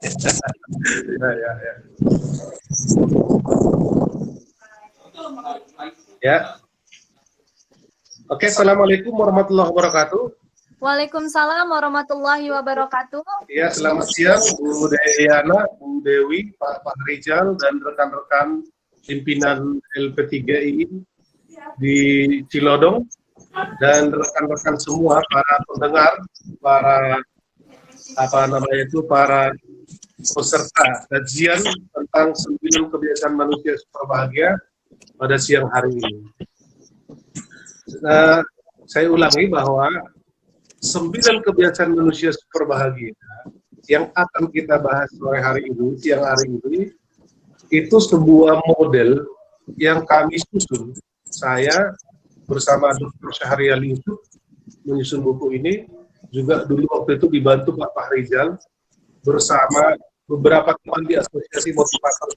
Ya, ya, ya. Ya. Oke, assalamualaikum warahmatullahi wabarakatuh. Waalaikumsalam warahmatullahi wabarakatuh. Ya, selamat siang Bu Deyana, Bu Dewi, Pak Rizal, dan rekan-rekan pimpinan LP3I di Cilodong, dan rekan-rekan semua, para pendengar, para para peserta kajian tentang 9 kebiasaan manusia super bahagia pada siang hari ini. Saya ulangi bahwa 9 kebiasaan manusia super bahagia yang akan kita bahas sore hari ini, siang hari ini, itu sebuah model yang kami susun. Saya bersama Dr. Syahrial Yusuf menyusun buku ini, juga dulu waktu itu dibantu Pak Rizal bersama beberapa teman di Asosiasi Motivator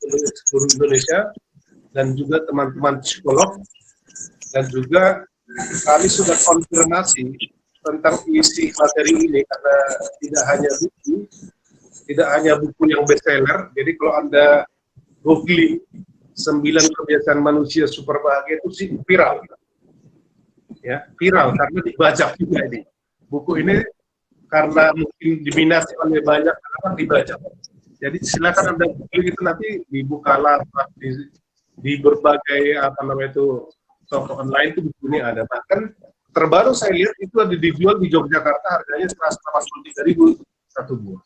Seluruh Indonesia dan juga teman-teman psikolog, dan juga kami sudah konfirmasi tentang isi materi ini karena tidak hanya buku yang bestseller. Jadi kalau Anda googling 9 kebiasaan manusia super bahagia itu sih viral. Ya, viral karena dibajak juga ini. Buku ini karena mungkin diminati oleh banyak orang dibajak. Jadi silakan Anda googling itu nanti di Bukalapak, di berbagai toko online itu buku ini ada. Bahkan terbaru saya lihat itu ada dijual di Yogyakarta, harganya 183.000 satu buah.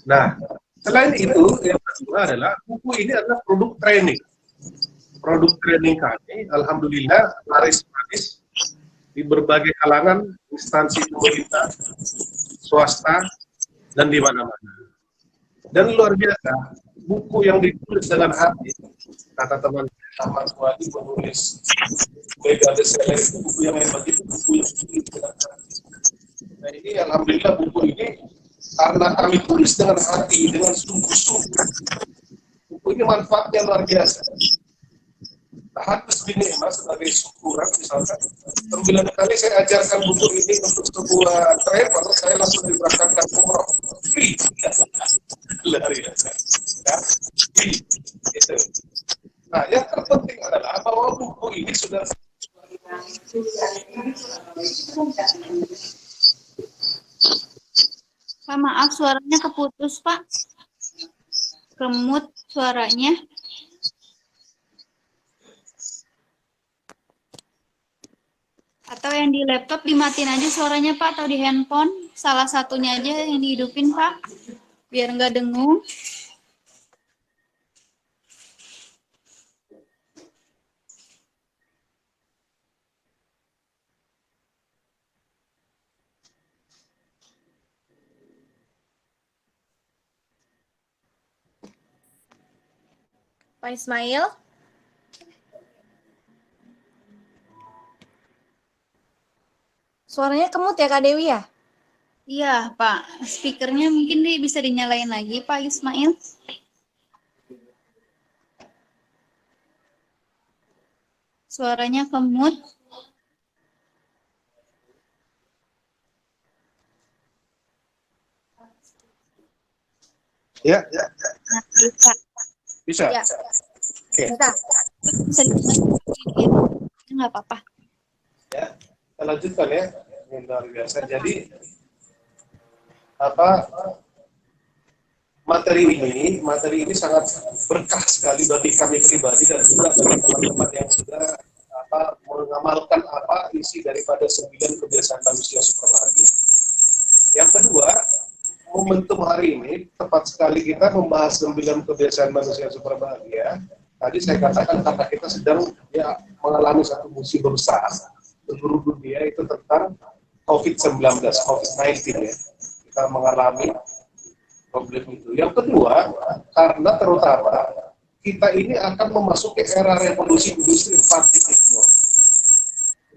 Nah, selain itu yang kedua adalah buku ini adalah produk training. Produk training kami, alhamdulillah laris-manis di berbagai kalangan, instansi pemerintah, swasta, dan di mana-mana. Dan luar biasa, buku yang ditulis dengan hati, kata teman Ahmad Wadi menulis mega bestseller itu buku yang hebat, itu buku yang ditulis dengan hati. Nah ini alhamdulillah buku ini karena kami tulis dengan hati, dengan sungguh-sungguh, buku ini manfaatnya luar biasa. Harus dinikmat sebagai syukuran, misalkan 9 kali saya ajarkan buku ini untuk sebuah travel, saya langsung diberangkatkan umroh free, luar biasa, ya, free, gitu. Nah, yang terpenting adalah bahwa buku ini sudah Pak, maaf suaranya keputus, Pak. Kemut suaranya. Atau yang di laptop dimatiin aja suaranya, Pak, atau di handphone. Salah satunya aja yang dihidupin, Pak. Biar nggak dengung. Pak Ismail. Suaranya kemut ya Kak Dewi ya? Iya, Pak. Speakernya mungkin bisa dinyalain lagi, Pak Ismail. Suaranya kemut. ya. Nah, bisa. Bisa. Ya. Oke. Bisa dinyalain. Nggak apa-apa. Ya, kita lanjutkan ya. Yang luar biasa. Jadi materi ini sangat berkah sekali bagi kami pribadi dan juga bagi teman-teman yang sudah mengamalkan isi daripada 9 kebiasaan manusia super bahagia. Yang kedua, momentum hari ini tepat sekali kita membahas 9 kebiasaan manusia super bahagia. Tadi saya katakan karena kita sedang mengalami satu musibah besar seluruh dunia, itu tentang COVID-19, COVID-19 ya. Kita mengalami problem itu. Yang kedua, karena terutama kita ini akan memasuki era revolusi industri 4.0.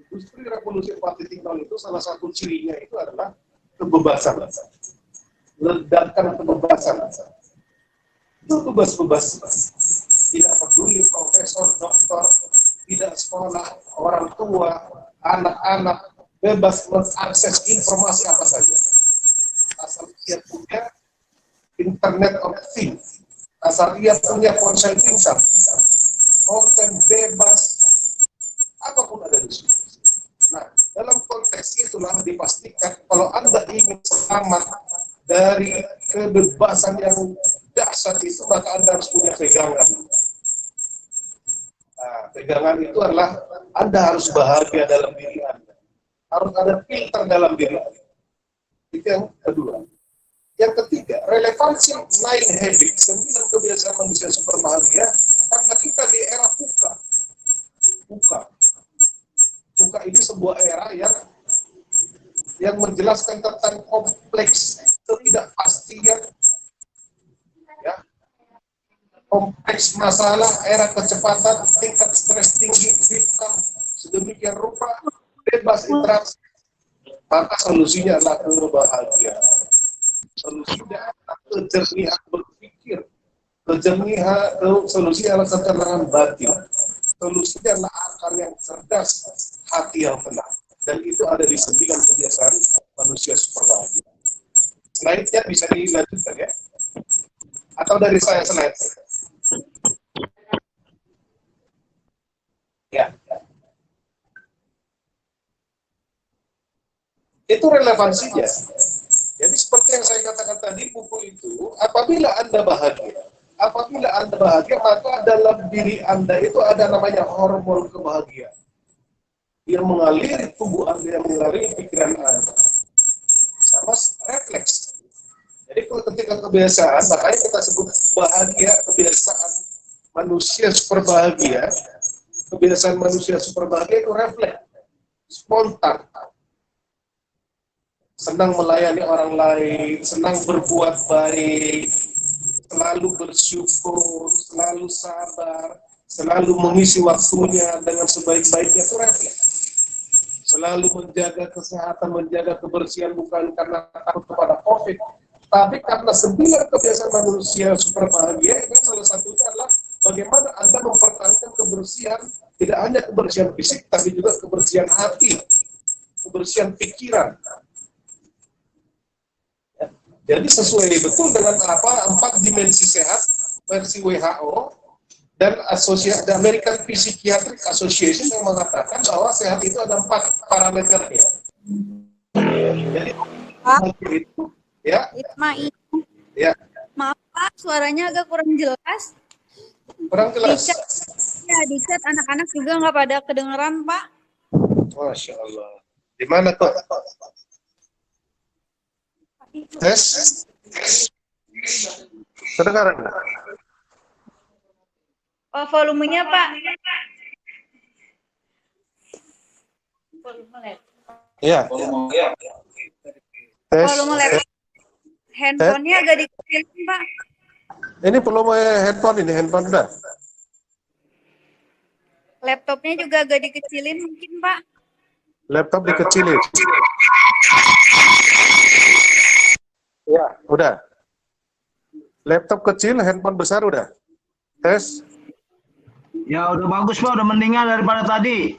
Industri revolusi 4.0 itu salah satu cirinya itu adalah kebebasan. Ledakan kebebasan. Itu bebas-bebas. Tidak peduli profesor, dokter, tidak sekolah, orang tua, anak-anak, bebas mengakses informasi apa saja. Asal dia punya Internet of Things. Asal ia punya ponsel pintar, konten bebas, apapun ada di situ. Nah, dalam konteks itulah dipastikan kalau Anda ingin selamat dari kebebasan yang dahsyat itu, maka Anda harus punya pegangan. Nah, pegangan itu adalah Anda harus bahagia dalam diri Anda. Harus ada filter dalam diri Anda. Itu yang kedua. Yang ketiga, relevansi 9 habits, 9 kebiasaan manusia super bahagia, karena kita di era VUCA. VUCA ini sebuah era yang menjelaskan tentang kompleks ketidakpastian, ya, kompleks masalah, era kecepatan, tingkat stres tinggi, fitnah, sedemikian rupa, bebas interaksi. Maka solusinya adalah kebahagiaan. Solusinya adalah kejernihan berpikir, solusinya adalah ketenangan batin, solusinya adalah akal yang cerdas, hati yang tenang, dan itu ada di 9 kebiasaan manusia super bahagia. Slide-nya bisa dilanjutkan ya, atau dari saya slide. Ya. Itu relevansinya. Jadi seperti yang saya katakan tadi, buku itu, apabila Anda bahagia, maka dalam diri Anda itu ada namanya hormon kebahagiaan. Yang mengalir tubuh Anda, yang mengalir pikiran Anda. Sama refleks. Jadi kalau ketika kebiasaan, makanya kita sebut bahagia, kebiasaan manusia super bahagia. Kebiasaan manusia super bahagia itu refleks. Spontan. Senang melayani orang lain, senang berbuat baik, selalu bersyukur, selalu sabar, selalu mengisi waktunya dengan sebaik-baiknya, itu refleks. Selalu menjaga kesehatan, menjaga kebersihan, bukan karena takut kepada COVID, tapi karena 9 kebiasaan manusia super bahagia, itu salah satunya adalah bagaimana Anda mempertahankan kebersihan, tidak hanya kebersihan fisik, tapi juga kebersihan hati, kebersihan pikiran. Jadi sesuai betul dengan 4 dimensi sehat versi WHO dan The American Psychiatric Association yang mengatakan bahwa sehat itu ada 4 parameternya. Jadi itu ya. Ismail. Ya. Maaf Pak, suaranya agak kurang jelas. Kurang jelas. Di chat anak-anak juga nggak pada kedengeran Pak. Masya Allah. Di mana kok? Tes. Kedengaran nggak? Oh, volumenya Pak. Volume laptop. Iya. Tes. Volume laptop. Handphonenya agak dikecilin Pak. Ini volume handphone udah. Laptopnya juga agak dikecilin mungkin Pak. Laptop dikecilin. Ya, udah. Laptop kecil, handphone besar udah. Tes. Ya udah bagus Pak, udah mendingan daripada tadi.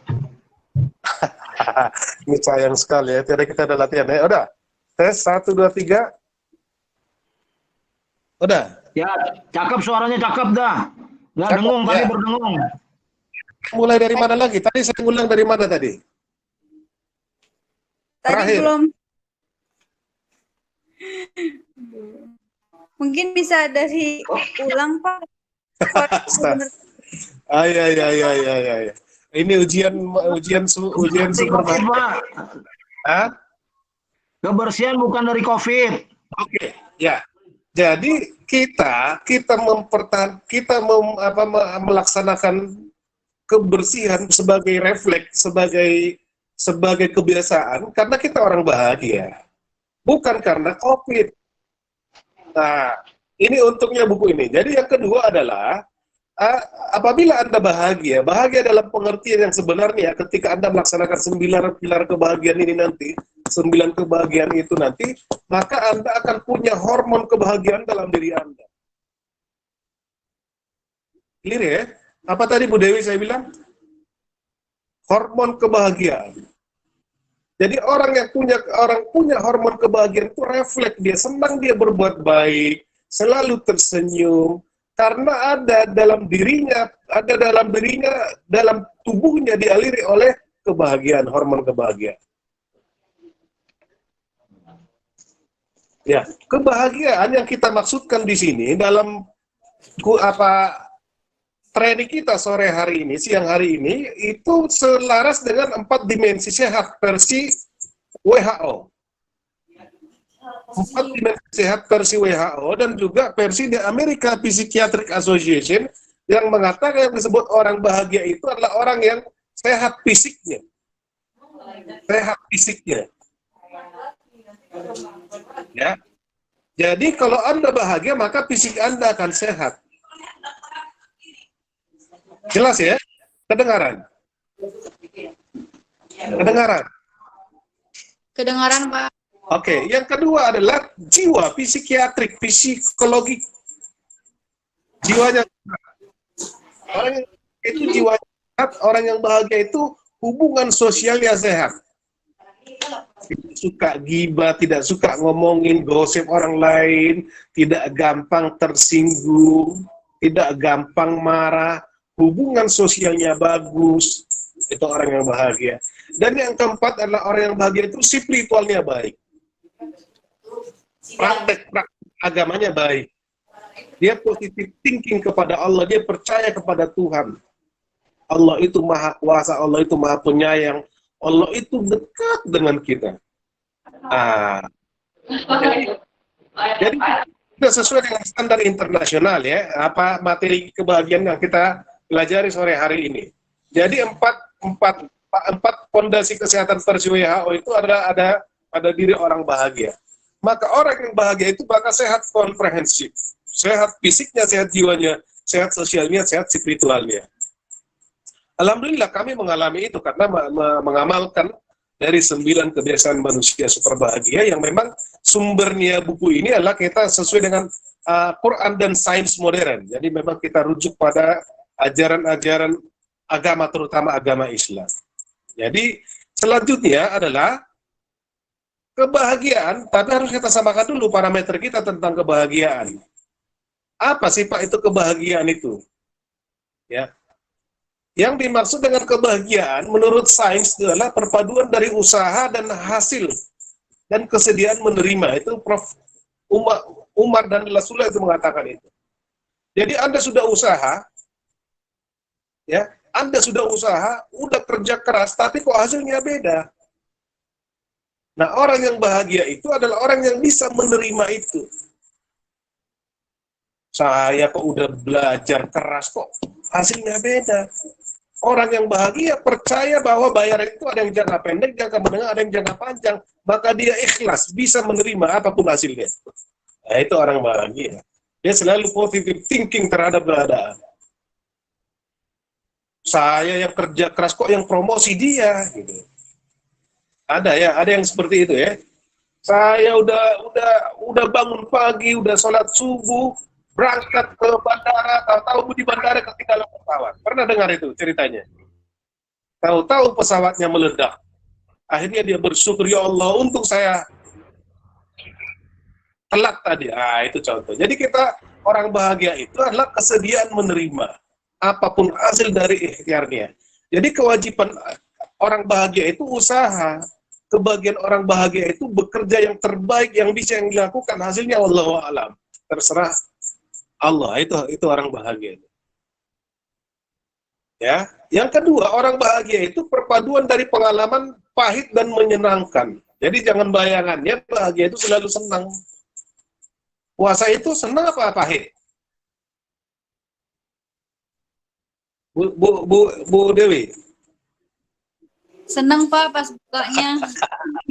Ini sayang sekali ya, tiada kita ada latihan ya. Udah. Tes 1 2 3. Udah. Ya, cakep suaranya cakep dah. Nggak dengung, ya. Tadi berdengung. Mulai dari mana lagi? Tadi saya ulang dari mana tadi? Tadi Terakhir. belum. Mungkin bisa dari ulang Pak. Iya. Ini ujian super Pak. Hah? Kebersihan bukan dari COVID. Oke, ya. Jadi kita melaksanakan kebersihan sebagai refleks, sebagai kebiasaan karena kita orang bahagia. Bukan karena COVID. Nah, ini untungnya buku ini. Jadi yang kedua adalah, apabila Anda bahagia dalam pengertian yang sebenarnya ketika Anda melaksanakan 9 pilar kebahagiaan ini nanti, 9 kebahagiaan itu nanti, maka Anda akan punya hormon kebahagiaan dalam diri Anda. Clear ya? Apa tadi Bu Dewi saya bilang? Hormon kebahagiaan. Jadi orang yang punya hormon kebahagiaan itu refleks, dia senang dia berbuat baik, selalu tersenyum, karena dalam tubuhnya dialiri oleh kebahagiaan, hormon kebahagiaan. Ya, kebahagiaan yang kita maksudkan di sini dalam training kita sore hari ini, siang hari ini, itu selaras dengan 4 dimensi sehat versi WHO. 4 dimensi sehat versi WHO dan juga versi di American Psychiatric Association yang mengatakan yang disebut orang bahagia itu adalah orang yang sehat fisiknya. Sehat fisiknya. Ya. Jadi kalau Anda bahagia, maka fisik Anda akan sehat. Jelas ya? Kedengaran? Kedengaran? Kedengaran, Pak. Oke, yang kedua adalah jiwa, psikiatrik, psikologi. Jiwanya orang yang itu jiwanya sehat, orang yang bahagia itu hubungan sosialnya sehat. Tidak suka gibah, tidak suka ngomongin gosip orang lain, tidak gampang tersinggung, tidak gampang marah, hubungan sosialnya bagus, itu orang yang bahagia. Dan yang keempat adalah orang yang bahagia itu spiritualnya baik. Praktek agamanya baik. Dia positive thinking kepada Allah, dia percaya kepada Tuhan. Allah itu maha kuasa, Allah itu maha penyayang, Allah itu dekat dengan kita. Jadi kita sesuai dengan standar internasional ya, apa materi kebahagiaan yang kita pelajari sore hari ini. Jadi empat fondasi kesehatan versi WHO itu ada pada diri orang bahagia. Maka orang yang bahagia itu bakal sehat komprehensif, sehat fisiknya, sehat jiwanya, sehat sosialnya, sehat spiritualnya. Alhamdulillah kami mengalami itu karena mengamalkan dari 9 kebiasaan manusia super bahagia yang memang sumbernya buku ini adalah kita sesuai dengan Quran dan sains modern. Jadi memang kita rujuk pada ajaran-ajaran agama, terutama agama Islam. Jadi selanjutnya adalah kebahagiaan, tapi harus kita samakan dulu parameter kita tentang kebahagiaan. Apa sih Pak itu kebahagiaan itu? Ya. Yang dimaksud dengan kebahagiaan menurut sains adalah perpaduan dari usaha dan hasil dan kesediaan menerima. Itu Prof. Umar dan Rasulullah itu mengatakan itu. Jadi Anda sudah usaha, ya, Anda sudah usaha, udah kerja keras, tapi kok hasilnya beda. Nah, orang yang bahagia itu adalah orang yang bisa menerima itu. Saya kok udah belajar keras, kok hasilnya beda. Orang yang bahagia percaya bahwa bayaran itu ada yang jangka pendek, jangka menengah, ada yang jangka panjang. Maka dia ikhlas, bisa menerima apapun hasilnya. Nah, itu orang bahagia. Dia selalu positive thinking terhadap keadaan. Saya yang kerja keras, kok yang promosi dia, gitu. Ada ya, ada yang seperti itu ya. Saya udah bangun pagi, udah sholat subuh, berangkat ke bandara, tahu-tahu di bandara ketinggalan pesawat. Pernah dengar itu ceritanya? Tahu-tahu pesawatnya meledak. Akhirnya dia bersyukur, ya Allah, untung saya telat tadi. Itu contoh. Jadi kita, orang bahagia itu adalah kesediaan menerima apapun hasil dari ikhtiarnya. Jadi kewajiban orang bahagia itu usaha. Kebahagiaan orang bahagia itu bekerja yang terbaik yang bisa yang dilakukan, hasilnya wallahu a'lam. Terserah Allah, itu orang bahagia. Ya, yang kedua, orang bahagia itu perpaduan dari pengalaman pahit dan menyenangkan. Jadi jangan bayangannya bahagia itu selalu senang. Puasa itu senang apa pahit? Bu Dewi. Senang Pak pas bukanya.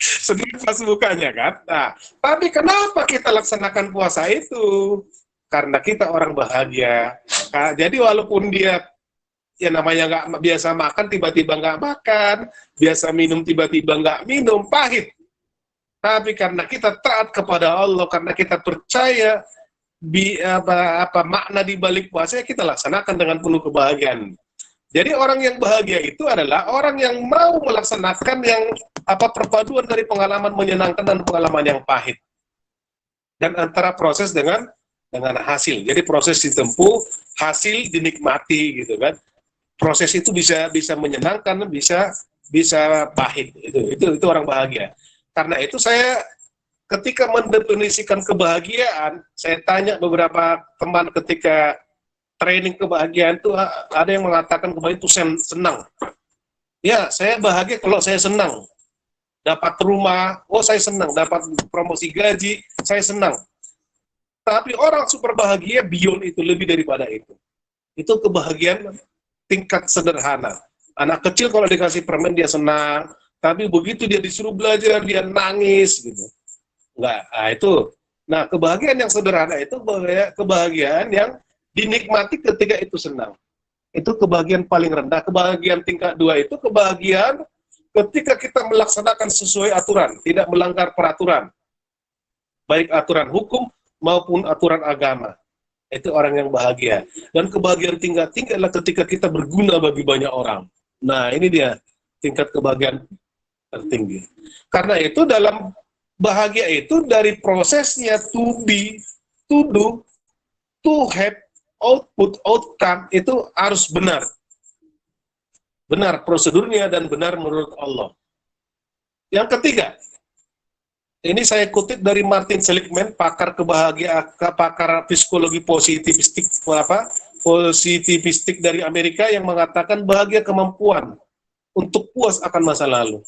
Senang pas bukanya kan. Nah, tapi kenapa kita laksanakan puasa itu? Karena kita orang bahagia. Nah, jadi walaupun dia ya namanya nggak biasa makan, tiba-tiba nggak makan, biasa minum, tiba-tiba nggak minum, pahit. Tapi karena kita taat kepada Allah, karena kita percaya makna di balik puasa, kita laksanakan dengan penuh kebahagiaan. Jadi orang yang bahagia itu adalah orang yang mau melaksanakan yang perpaduan dari pengalaman menyenangkan dan pengalaman yang pahit. Dan antara proses dengan dengan hasil. Jadi proses ditempuh, hasil dinikmati gitu kan. Proses itu bisa menyenangkan, bisa pahit. Itu orang bahagia. Karena itu saya ketika mendefinisikan kebahagiaan, saya tanya beberapa teman ketika training kebahagiaan itu, ada yang mengatakan kebahagiaan itu senang. Ya, saya bahagia kalau saya senang. Dapat rumah, oh saya senang. Dapat promosi gaji, saya senang. Tapi orang super bahagia beyond itu, lebih daripada itu. Itu kebahagiaan tingkat sederhana. Anak kecil kalau dikasih permen dia senang, tapi begitu dia disuruh belajar dia nangis gitu. Enggak, itu. Nah, kebahagiaan yang sederhana itu kebahagiaan yang dinikmati ketika itu senang. Itu kebahagiaan paling rendah. Kebahagiaan tingkat 2 itu kebahagiaan ketika kita melaksanakan sesuai aturan, tidak melanggar peraturan. Baik aturan hukum maupun aturan agama. Itu orang yang bahagia. Dan kebahagiaan tingkat 3 adalah ketika kita berguna bagi banyak orang. Nah, ini dia tingkat kebahagiaan tertinggi. Karena itu dalam bahagia itu dari prosesnya to be, to do, to have, output, outcome itu harus benar. Benar prosedurnya dan benar menurut Allah. Yang ketiga, ini saya kutip dari Martin Seligman, pakar kebahagiaan, pakar psikologi positivistik dari Amerika yang mengatakan bahagia kemampuan untuk puas akan masa lalu.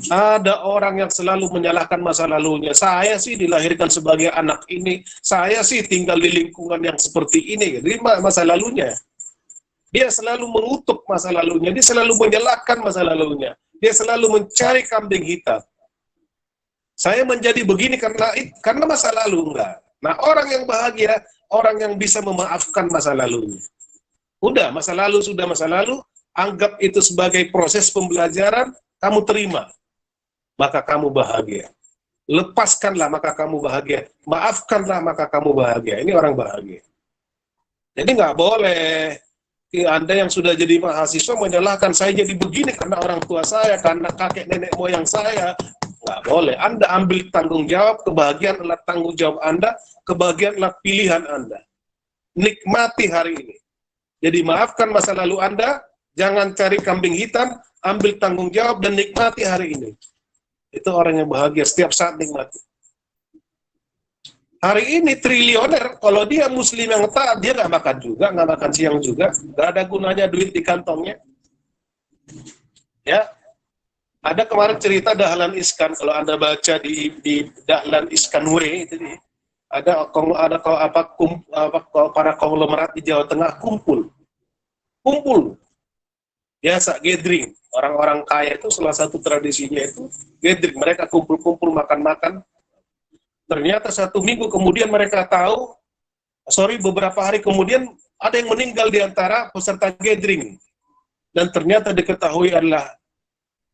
Ada orang yang selalu menyalahkan masa lalunya. Saya sih dilahirkan sebagai anak ini, saya sih tinggal di lingkungan yang seperti ini. Jadi masa lalunya. Dia selalu mengutuk masa lalunya, dia selalu menyalahkan masa lalunya. Dia selalu mencari kambing hitam. Saya menjadi begini karena masa lalu, enggak. Nah, orang yang bahagia, orang yang bisa memaafkan masa lalunya. Udah, masa lalu sudah masa lalu, anggap itu sebagai proses pembelajaran, kamu terima. Maka kamu bahagia. Lepaskanlah maka kamu bahagia. Maafkanlah maka kamu bahagia. Ini orang bahagia. Jadi nggak boleh Anda yang sudah jadi mahasiswa menyalahkan saya jadi begini karena orang tua saya, karena kakek nenek moyang saya. Nggak boleh. Anda ambil tanggung jawab. Kebahagiaan adalah tanggung jawab Anda. Kebahagiaan adalah pilihan Anda. Nikmati hari ini. Jadi maafkan masa lalu Anda. Jangan cari kambing hitam. Ambil tanggung jawab dan nikmati hari ini. Itu orang yang bahagia, setiap saat nikmati. Hari ini triliuner, kalau dia muslim yang taat, dia nggak makan juga, nggak makan siang juga, nggak ada gunanya duit di kantongnya. Ya, ada kemarin cerita Dahlan Iskan, kalau Anda baca di Dahlan Iskan W, itu ada para konglomerat di Jawa Tengah kumpul. Biasa gathering. Orang-orang kaya itu salah satu tradisinya itu gathering. Mereka kumpul-kumpul makan-makan. Ternyata 1 minggu kemudian mereka tahu, beberapa hari kemudian ada yang meninggal di antara peserta gathering. Dan ternyata diketahui adalah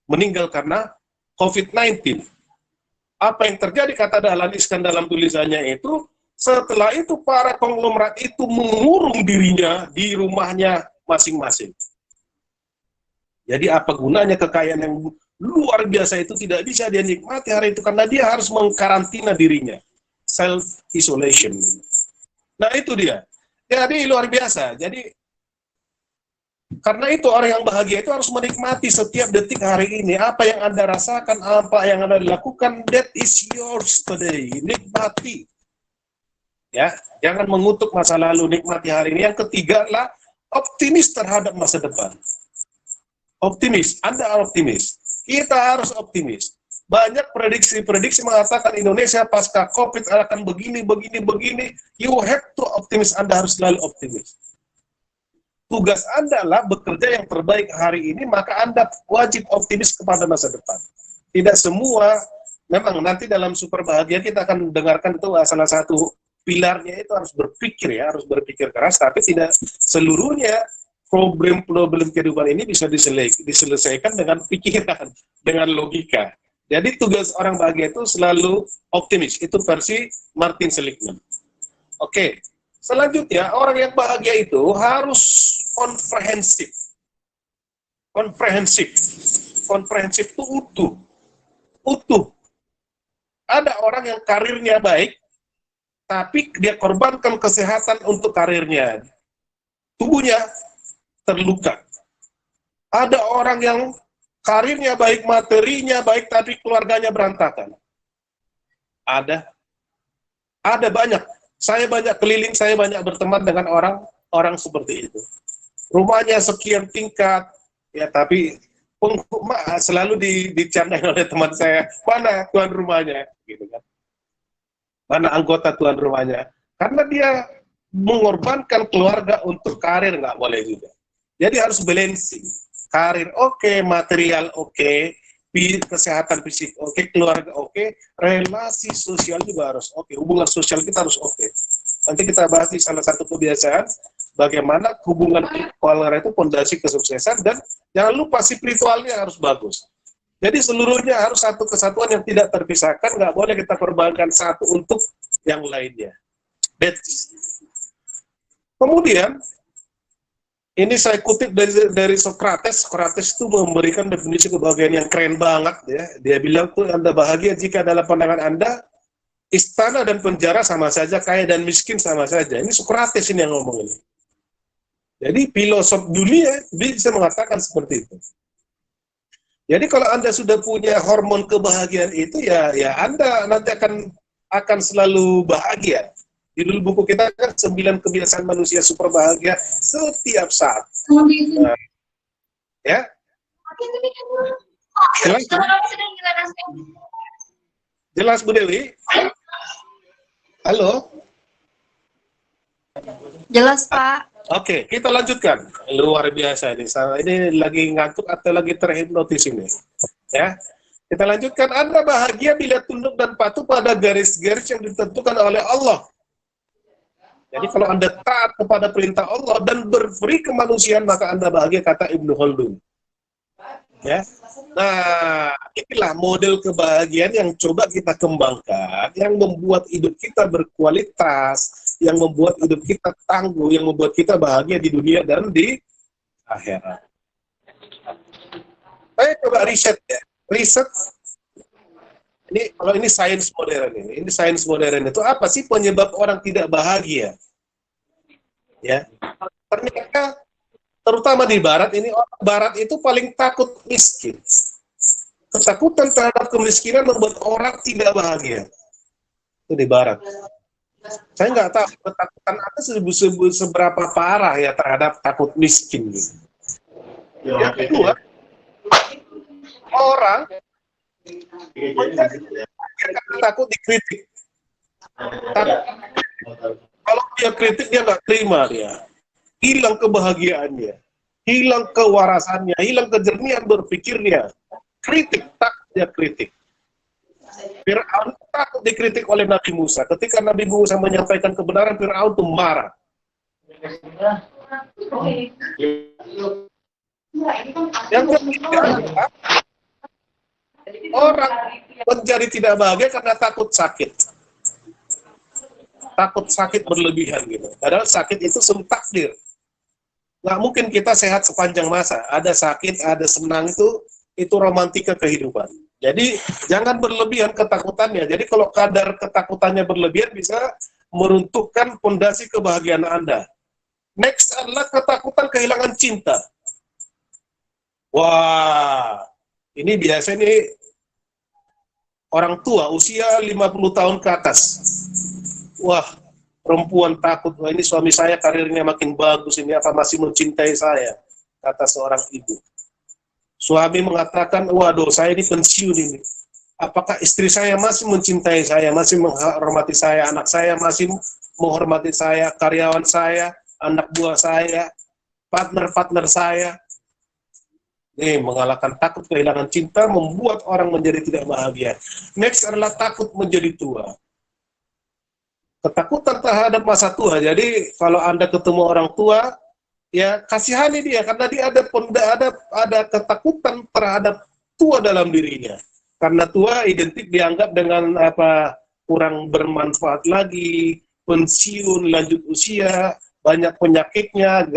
meninggal karena COVID-19. Apa yang terjadi, kata Dahlan Iskan dalam tulisannya itu, setelah itu para konglomerat itu mengurung dirinya di rumahnya masing-masing. Jadi apa gunanya kekayaan yang luar biasa itu tidak bisa dia nikmati hari itu karena dia harus mengkarantina dirinya. Self-isolation. Nah itu dia. Jadi luar biasa. Jadi karena itu orang yang bahagia itu harus menikmati setiap detik hari ini. Apa yang Anda rasakan, apa yang Anda lakukan, that is yours today. Nikmati. Ya, jangan mengutuk masa lalu, nikmati hari ini. Yang ketiga adalah optimis terhadap masa depan. Optimis, Anda optimis. Kita harus optimis. Banyak prediksi-prediksi mengatakan Indonesia pasca COVID akan begini. You have to optimis, Anda harus selalu optimis. Tugas Anda adalah bekerja yang terbaik hari ini, maka Anda wajib optimis kepada masa depan. Tidak semua, memang nanti dalam super bahagia kita akan dengarkan itu salah satu pilarnya itu harus berpikir ya, harus berpikir keras, tapi tidak seluruhnya problem-problem kehidupan ini bisa diselesaikan dengan pikiran, dengan logika. Jadi tugas orang bahagia itu selalu optimis. Itu versi Martin Seligman. Oke, selanjutnya orang yang bahagia itu harus komprehensif. Komprehensif itu utuh. Ada orang yang karirnya baik, tapi dia korbankan kesehatan untuk karirnya. Tubuhnya terluka. Ada orang yang karirnya baik, materinya baik, tapi keluarganya berantakan. Ada banyak. Saya banyak keliling, saya banyak berteman dengan orang seperti itu. Rumahnya sekian tingkat, ya tapi selalu dicandain oleh teman saya, mana tuan rumahnya, gitu kan? Mana anggota tuan rumahnya? Karena dia mengorbankan keluarga untuk karir, nggak boleh juga. Jadi harus balancing. Karir oke, material oke, kesehatan fisik oke, keluarga oke, relasi sosial juga harus oke, hubungan sosial kita harus oke. Nanti kita bahas di salah satu kebiasaan bagaimana hubungan keluarga itu fondasi kesuksesan, dan jangan lupa spiritualnya harus bagus. Jadi seluruhnya harus satu kesatuan yang tidak terpisahkan, nggak boleh kita korbankan satu untuk yang lainnya. Kemudian ini saya kutip dari Socrates. Socrates itu memberikan definisi kebahagiaan yang keren banget ya. Dia bilang tuh, Anda bahagia jika dalam pandangan Anda istana dan penjara sama saja, kaya dan miskin sama saja. Ini Socrates ini yang ngomong ini. Jadi filosof dunia bisa mengatakan seperti itu. Jadi kalau Anda sudah punya hormon kebahagiaan itu, ya Anda nanti akan selalu bahagia. Judul buku kita kan 9 kebiasaan manusia super bahagia setiap saat. Ya. Jelas? Jelas Bu Dewi? Halo? Jelas, Pak. Oke, kita lanjutkan. Luar biasa ini. Ini lagi ngantuk atau lagi terhipnotis ini. Ya. Kita lanjutkan. Anda bahagia bila tunduk dan patuh pada garis-garis yang ditentukan oleh Allah. Jadi kalau Anda taat kepada perintah Allah dan berberi kemanusiaan, maka Anda bahagia, kata Ibnu Khaldun. Ya. Nah, inilah model kebahagiaan yang coba kita kembangkan, yang membuat hidup kita berkualitas, yang membuat hidup kita tangguh, yang membuat kita bahagia di dunia dan di akhirat. Saya coba riset ya. Riset ini, kalau ini sains modern ini sains modern itu apa sih penyebab orang tidak bahagia? Ya, ternyata terutama di Barat ini, orang Barat itu paling takut miskin. Ketakutan terhadap kemiskinan membuat orang tidak bahagia. Itu di Barat. Saya nggak tahu ketakutan apa seberapa parah ya terhadap takut miskin. Gitu. Yang kedua, orang takut dikritik. Kalau dia kritik, dia nggak terima, dia hilang kebahagiaannya, hilang kewarasannya, hilang kejernihan berpikirnya. Kritik, takut dia kritik. Fir'aun takut dikritik oleh Nabi Musa. Ketika Nabi Musa menyampaikan kebenaran, Fir'aun itu marah. Yang ketiga, orang menjadi tidak bahagia karena takut sakit. Takut sakit berlebihan gitu. Padahal sakit itu takdir. Nggak mungkin kita sehat sepanjang masa. Ada sakit, ada senang, itu romantika kehidupan. Jadi jangan berlebihan ketakutannya. Jadi kalau kadar ketakutannya berlebihan bisa meruntuhkan fondasi kebahagiaan Anda. Next adalah ketakutan kehilangan cinta. Wah, ini biasa nih orang tua usia 50 tahun ke atas. Wah, perempuan takut, wah ini suami saya karirnya makin bagus, ini apa masih mencintai saya, kata seorang ibu. Suami mengatakan, waduh saya ini pensiun ini. Apakah istri saya masih mencintai saya, masih menghormati saya, anak saya masih menghormati saya, karyawan saya, anak buah saya, partner-partner saya. Nih, mengalahkan takut kehilangan cinta membuat orang menjadi tidak bahagia. Next adalah takut menjadi tua. Ketakutan terhadap masa tua. Jadi kalau Anda ketemu orang tua, ya kasihani dia karena dia ada ketakutan terhadap tua dalam dirinya. Karena tua identik dianggap dengan apa, kurang bermanfaat lagi, pensiun, lanjut usia, banyak penyakitnya.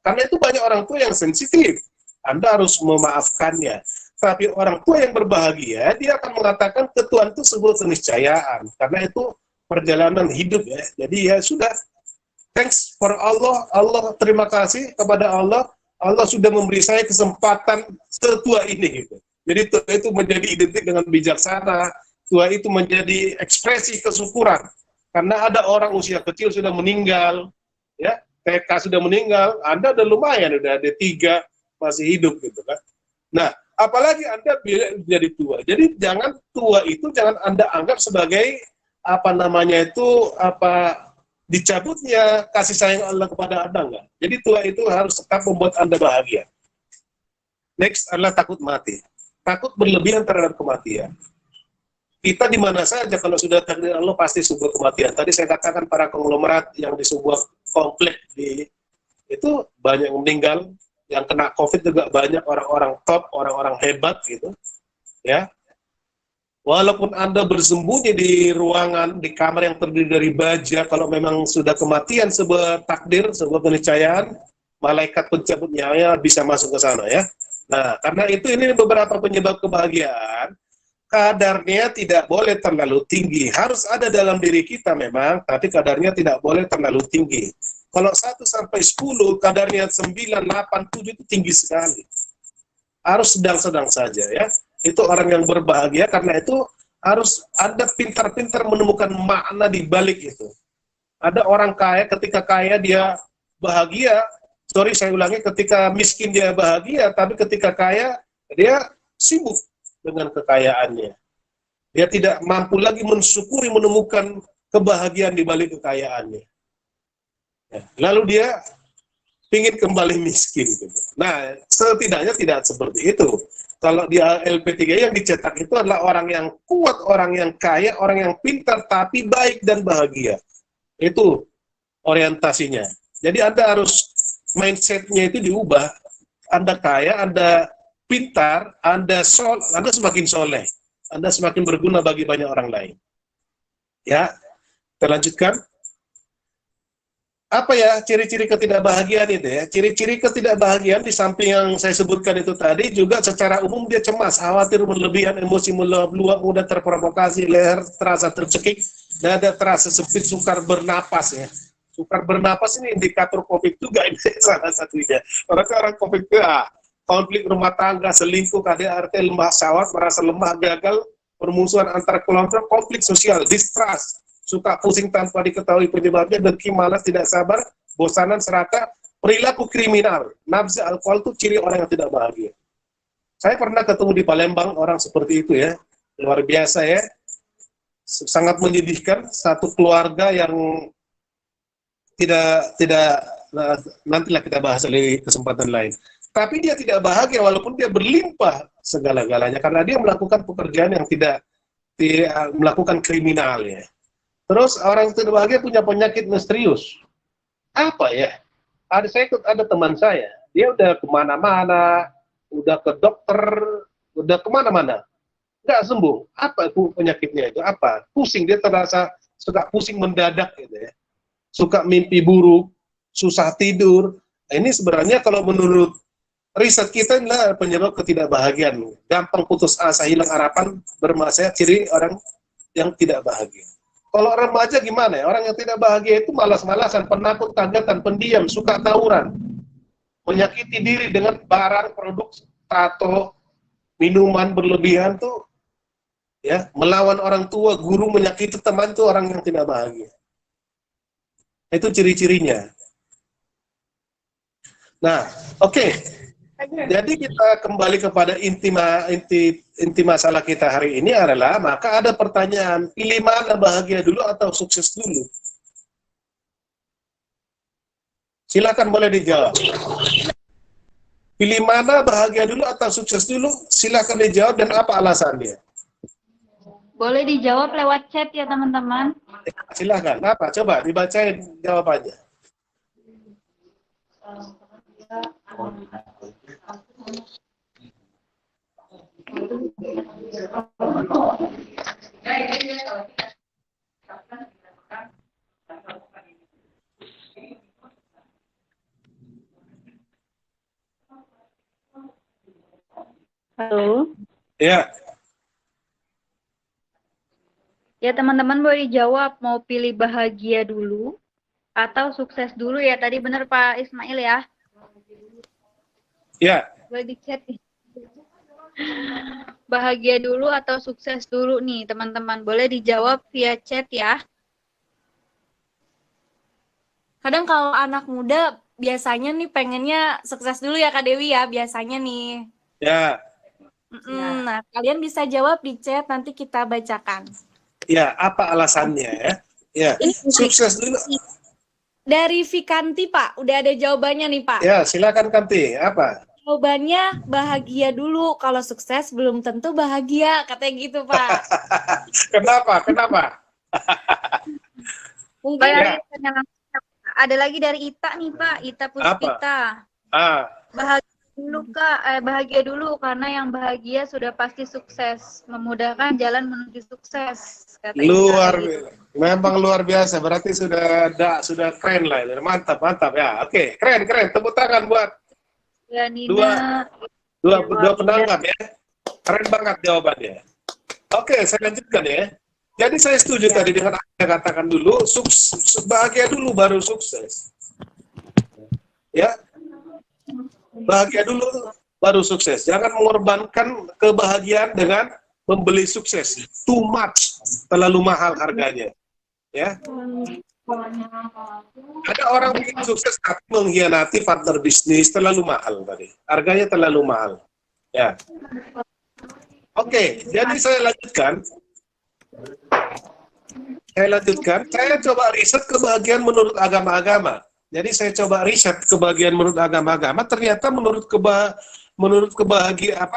Karena itu banyak orang tua yang sensitif. Anda harus memaafkannya. Tapi orang tua yang berbahagia, dia akan mengatakan ketuaan itu sebuah keniscayaan. Karena itu perjalanan hidup ya. Jadi ya sudah, thanks for Allah, terima kasih kepada Allah, Allah sudah memberi saya kesempatan setua ini gitu. Jadi tua itu menjadi identik dengan bijaksana, tua itu menjadi ekspresi kesyukuran. Karena ada orang usia kecil sudah meninggal, ya, TK sudah meninggal, Anda udah lumayan, udah ada 3 masih hidup gitu kan. Nah, apalagi Anda jadi tua. Jadi jangan tua itu jangan Anda anggap sebagai dicabutnya kasih sayang Allah kepada Anda, enggak. Jadi tua itu harus tetap membuat Anda bahagia. Next adalah takut mati. Takut berlebihan terhadap kematian. Kita di mana saja kalau sudah takdir Allah pasti sebuah kematian. Tadi saya katakan para konglomerat yang di sebuah komplek itu banyak yang meninggal, yang kena COVID juga banyak orang-orang top, orang-orang hebat gitu. Ya. Walaupun Anda bersembunyi di ruangan, di kamar yang terdiri dari baja, kalau memang sudah kematian sebuah takdir, sebuah keniscayaan, malaikat pencabut nyawa bisa masuk ke sana ya. Nah, karena itu ini beberapa penyebab kebahagiaan, kadarnya tidak boleh terlalu tinggi. Harus ada dalam diri kita memang, tapi kadarnya tidak boleh terlalu tinggi. Kalau 1 sampai 10, kadarnya 9, 8, 7 itu tinggi sekali. Harus sedang-sedang saja ya. Itu orang yang berbahagia, karena itu harus ada pintar-pintar menemukan makna di balik itu. Ada orang kaya, ketika kaya dia bahagia, saya ulangi, ketika miskin dia bahagia, tapi ketika kaya dia sibuk dengan kekayaannya. Dia tidak mampu lagi mensyukuri, menemukan kebahagiaan di balik kekayaannya. Ya, lalu dia ingin kembali miskin. Gitu. Nah, setidaknya tidak seperti itu. Kalau di LP3 yang dicetak itu adalah orang yang kuat, orang yang kaya, orang yang pintar, tapi baik dan bahagia. Itu orientasinya. Jadi Anda harus, mindset-nya itu diubah. Anda kaya, Anda pintar, Anda semakin soleh. Anda semakin berguna bagi banyak orang lain. Ya, kita lanjutkan. Apa ya ciri-ciri ketidakbahagiaan itu ya? Ciri-ciri ketidakbahagiaan di samping yang saya sebutkan itu tadi, juga secara umum dia cemas, khawatir berlebihan, emosi meluap, mudah terprovokasi, leher terasa tercekik, dada terasa sempit, sukar bernapas ya. Sukar bernapas ini indikator COVID juga, ini salah satunya. Orang-orang COVID itu konflik rumah tangga, selingkuh, KDRT, lemah syahwat, merasa lemah, gagal, permusuhan antar kelompok, konflik sosial, distrust, suka pusing tanpa diketahui penyebabnya, dengki, malas, tidak sabar, bosanan, serakah, perilaku kriminal, nafsu, alkohol itu ciri orang yang tidak bahagia. Saya pernah ketemu di Palembang orang seperti itu ya, luar biasa ya, sangat menyedihkan. Satu keluarga yang tidak nantilah kita bahas di kesempatan lain. Tapi dia tidak bahagia walaupun dia berlimpah segala-galanya karena dia melakukan pekerjaan yang tidak melakukan kriminal ya. Terus orang yang tidak bahagia punya penyakit misterius. Apa ya? Ada teman saya, dia udah kemana-mana, udah ke dokter, udah kemana-mana, nggak sembuh. Apa itu penyakitnya itu? Apa? Pusing, dia terasa suka pusing mendadak gitu ya. Suka mimpi buruk, susah tidur. Nah, ini sebenarnya kalau menurut riset kita adalah penyebab ketidakbahagiaan. Gampang putus asa, hilang harapan, bermasalah, ciri orang yang tidak bahagia. Kalau remaja gimana ya? Orang yang tidak bahagia itu malas-malasan, penakut, kagetan, pendiam, suka tawuran, menyakiti diri dengan barang, produk, tato, minuman berlebihan tuh, ya, melawan orang tua, guru, menyakiti teman tuh orang yang tidak bahagia. Itu ciri-cirinya. Nah, oke. Jadi kita kembali kepada inti masalah kita hari ini adalah, maka ada pertanyaan, pilih mana, bahagia dulu atau sukses dulu? Silakan boleh dijawab. Pilih mana, bahagia dulu atau sukses dulu? Silakan dijawab dan apa alasannya? Boleh dijawab lewat chat ya teman-teman. Silakan. Apa? Coba dibacain jawabannya. Halo. Ya. Ya teman-teman boleh dijawab, mau pilih bahagia dulu atau sukses dulu ya. Tadi benar Pak Ismail ya. Ya, Boleh di chat nih. Bahagia dulu atau sukses dulu nih teman-teman. Boleh dijawab via chat ya. Kadang kalau anak muda biasanya nih pengennya sukses dulu ya Kak Dewi ya, biasanya nih. ya, Nah, kalian bisa jawab di chat, nanti kita bacakan. ya. Apa alasannya ya? Ya, Ini sukses dulu. dari Vikanti Pak, udah ada jawabannya nih Pak. Ya, silakan Kanti. Apa? Jawabannya bahagia dulu, kalau sukses belum tentu bahagia, katanya gitu Pak. Kenapa? Kenapa? Mungkin Ya. Ada lagi dari Ita nih Pak, Ita Puspita. Ah, Bahagia dulu karena yang bahagia sudah pasti sukses, memudahkan jalan menuju sukses. Kata luar Ita, gitu. memang luar biasa. Berarti sudah keren lah. Mantap, mantap ya. Oke, keren, keren. Tepuk tangan buat Ya, Nina. dua penanggap ya. Keren banget jawabannya. Oke, saya lanjutkan ya. Jadi saya setuju tadi dengan apa yang katakan dulu, bahagia dulu baru sukses. Ya, bahagia dulu baru sukses. Jangan mengorbankan kebahagiaan dengan membeli sukses. Too much, terlalu mahal harganya. Ya. Ada orang bikin sukses tapi mengkhianati partner bisnis, terlalu mahal tadi. Harganya terlalu mahal. Ya. Oke, jadi saya lanjutkan. Saya coba riset kebahagiaan menurut agama-agama. Jadi saya coba riset kebahagiaan menurut agama-agama. Ternyata menurut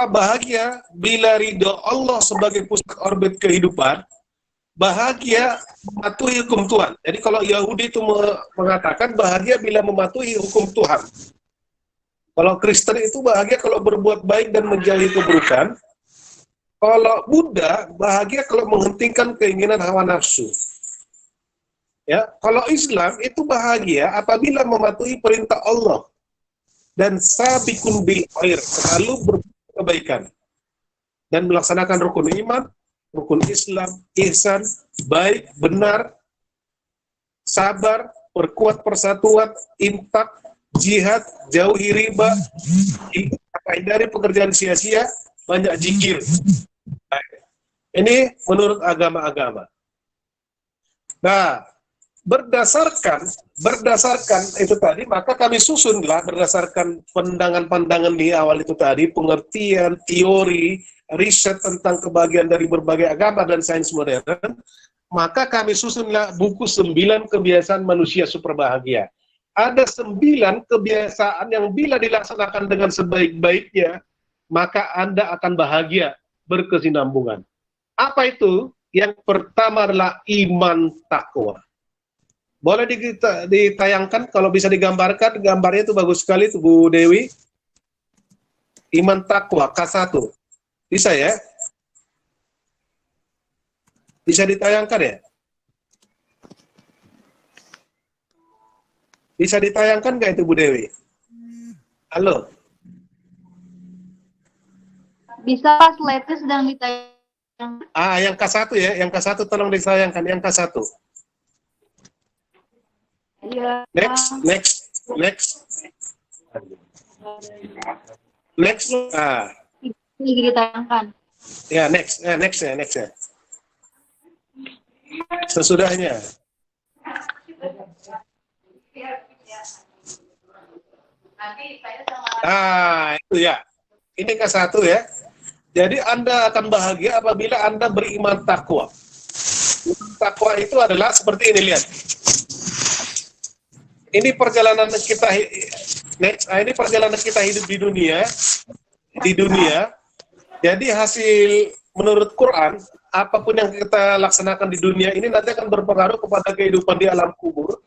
bahagia bila ridho Allah sebagai pusat orbit kehidupan, bahagia mematuhi hukum Tuhan. Jadi kalau Yahudi itu mengatakan bahagia bila mematuhi hukum Tuhan. Kalau Kristen itu bahagia kalau berbuat baik dan menjauhi keburukan. Kalau Buddha, bahagia kalau menghentikan keinginan hawa nafsu. Ya, kalau Islam itu bahagia apabila mematuhi perintah Allah dan sabiqun bil khair, selalu berbuat kebaikan dan melaksanakan rukun iman, rukun Islam, ihsan, baik, benar, sabar, perkuat persatuan, infak, jihad, jauhi riba, hindari pekerjaan sia-sia, banyak zikir. Ini menurut agama-agama. Nah, berdasarkan itu tadi, maka kami susunlah berdasarkan pandangan-pandangan di awal itu tadi, pengertian, teori, riset tentang kebahagiaan dari berbagai agama dan sains modern, maka kami susunlah buku 9 kebiasaan manusia super bahagia. Ada 9 kebiasaan yang bila dilaksanakan dengan sebaik-baiknya, maka Anda akan bahagia berkesinambungan. Apa itu? Yang pertama adalah iman takwa. Boleh ditayangkan, kalau bisa digambarkan, gambarnya itu bagus sekali itu Bu Dewi. Iman takwa, K1. Bisa ya? Bisa ditayangkan ya? Bisa ditayangkan nggak itu Bu Dewi? Halo? Bisa pas slide-nya sedang ditayang. Yang K1 ya, yang K1 tolong disayangkan, yang K1. Iya. Next. Lagi ditayangkan. Ya, next ya. Sesudahnya. Itu ya. Ini K1 ya. Jadi Anda akan bahagia apabila Anda beriman takwa. Takwa itu adalah seperti ini, lihat. Ini perjalanan kita hidup di dunia. Jadi hasil menurut Quran, apapun yang kita laksanakan di dunia ini nanti akan berpengaruh kepada kehidupan di alam kubur,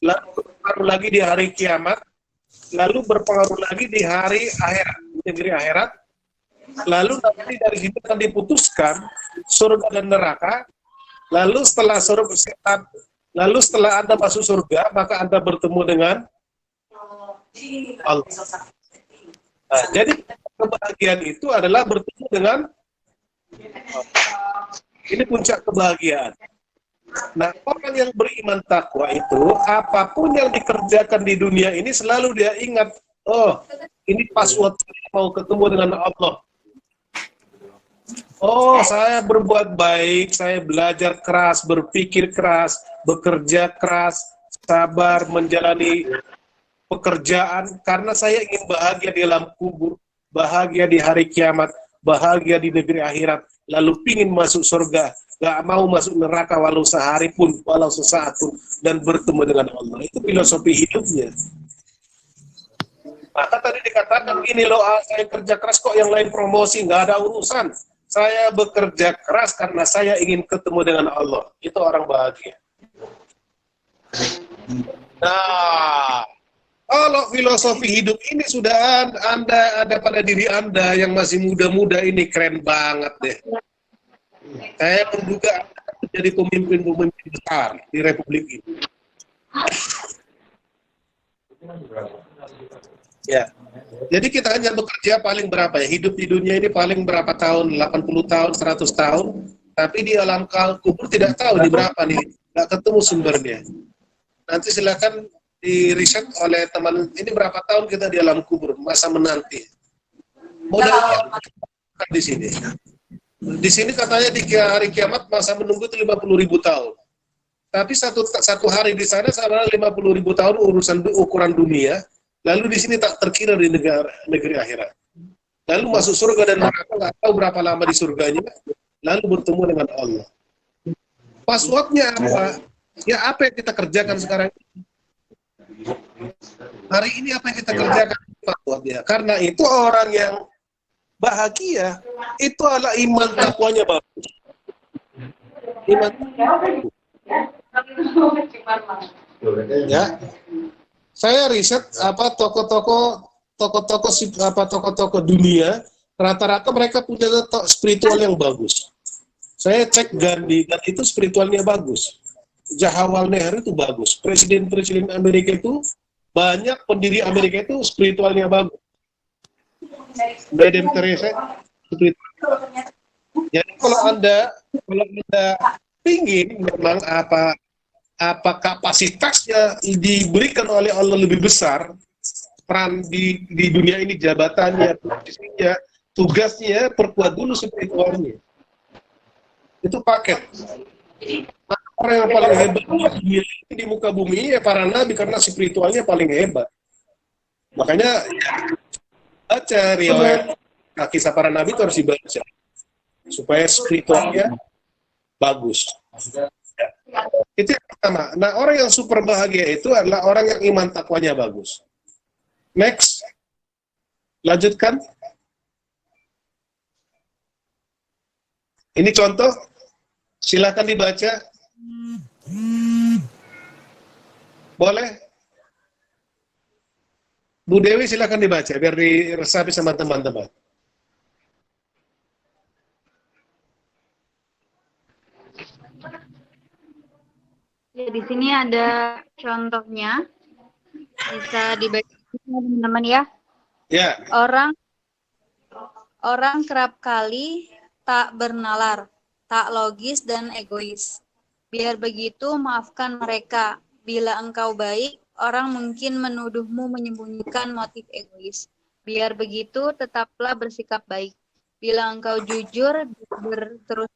lalu berpengaruh lagi di hari kiamat, lalu berpengaruh lagi di hari akhirat, negeri akhirat. Lalu nanti dari situ akan diputuskan surga dan neraka. Lalu setelah Anda masuk surga, maka Anda bertemu dengan Allah. Nah, jadi kebahagiaan itu adalah bertemu dengan Ini puncak kebahagiaan. Nah, orang yang beriman takwa itu, apapun yang dikerjakan di dunia ini selalu dia ingat, oh, ini password saya mau ketemu dengan Allah. Oh, saya berbuat baik, saya belajar keras, berpikir keras, bekerja keras, sabar, menjalani pekerjaan, karena saya ingin bahagia di alam kubur, bahagia di hari kiamat, bahagia di negeri akhirat, lalu pingin masuk surga, gak mau masuk neraka walau sehari pun, walau sesaat pun, dan bertemu dengan Allah. Itu filosofi hidupnya. Maka tadi dikatakan gini loh, saya kerja keras kok yang lain promosi, nggak ada urusan. Saya bekerja keras karena saya ingin ketemu dengan Allah. Itu orang bahagia. Nah, kalau filosofi hidup ini sudah ada pada diri Anda yang masih muda-muda ini, keren banget deh. Saya menduga Anda menjadi pemimpin-pemimpin besar di Republik ini. Ya. Jadi kita hanya bekerja paling berapa ya? Hidup di dunia ini paling berapa tahun? 80 tahun, 100 tahun. Tapi di alam kubur tidak tahu di berapa nih. Nggak ketemu sumbernya. Nanti silakan di riset oleh teman, ini berapa tahun kita di alam kubur, masa menanti. Modalnya di sini. Di sini katanya di hari kiamat masa menunggu itu 50.000 tahun. Tapi satu hari di sana sama 50.000 tahun ukuran dunia. Lalu di sini tak terkira di negeri akhirat. Lalu masuk surga dan neraka nggak tahu berapa lama di surganya. Lalu bertemu dengan Allah. Passwordnya apa? Ya apa yang kita kerjakan sekarang? Hari ini apa yang kita kerjakan? Passwordnya. Karena itu orang yang bahagia itu adalah iman takwanya bagus. Iman ya. Saya riset tokoh-tokoh dunia, rata-rata mereka punya spiritual yang bagus. Saya cek Gandhi itu spiritualnya bagus. Jawaharlal Nehru itu bagus. Presiden-presiden Amerika itu banyak pendiri Amerika itu spiritualnya bagus. Madam Teresa spiritual. Jadi kalau Anda ingin memang apa kapasitasnya diberikan oleh Allah lebih besar, peran di dunia ini, jabatannya, posisinya, tugasnya, perkuat dulu spiritualnya. Itu paket. Orang yang paling hebat di muka bumi ya para nabi, karena spiritualnya paling hebat. Makanya baca riwayat kisah para nabi itu harus dibaca supaya spiritualnya bagus. Itu yang pertama. Nah, orang yang super bahagia itu adalah orang yang iman takwanya bagus. Next. Lanjutkan. Ini contoh. Silakan dibaca. Boleh? Bu Dewi silakan dibaca biar diresapi sama teman-teman. Ya, di sini ada contohnya, bisa dibaca teman-teman ya. Ya. Orang kerap kali tak bernalar, tak logis dan egois. Biar begitu, maafkan mereka. Bila engkau baik, orang mungkin menuduhmu menyembunyikan motif egois. Biar begitu, tetaplah bersikap baik. Bila engkau jujur berterus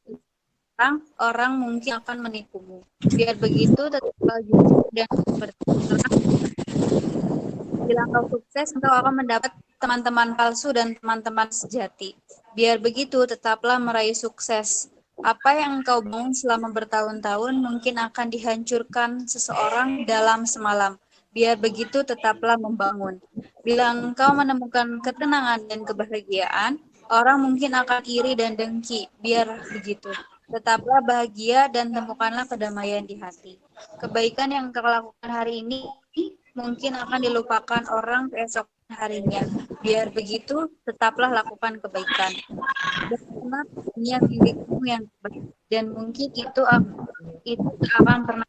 orang mungkin akan menipumu. Biar begitu, tetaplah jujur dan berterang. Bila engkau sukses, engkau akan mendapat teman-teman palsu dan teman-teman sejati. Biar begitu, tetaplah meraih sukses. Apa yang engkau bangun selama bertahun-tahun mungkin akan dihancurkan seseorang dalam semalam. Biar begitu, tetaplah membangun. Bila engkau menemukan ketenangan dan kebahagiaan, orang mungkin akan iri dan dengki. Biar begitu. Tetaplah bahagia dan temukanlah kedamaian di hati. Kebaikan yang engkau lakukan hari ini mungkin akan dilupakan orang keesokan harinya. Biar begitu, tetaplah lakukan kebaikan. Karena dunia milikmu yang baik, dan mungkin itu akan pernah.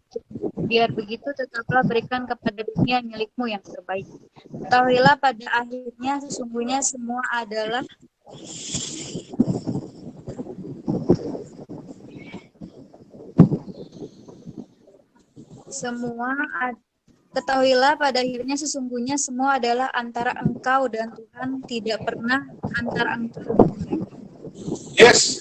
Biar begitu, tetaplah berikan kepada dunia milikmu yang terbaik. Ketahuilah pada akhirnya sesungguhnya semua adalah Ketahuilah pada akhirnya sesungguhnya semua adalah antara engkau dan Tuhan, tidak pernah antara engkau dan mereka. Yes,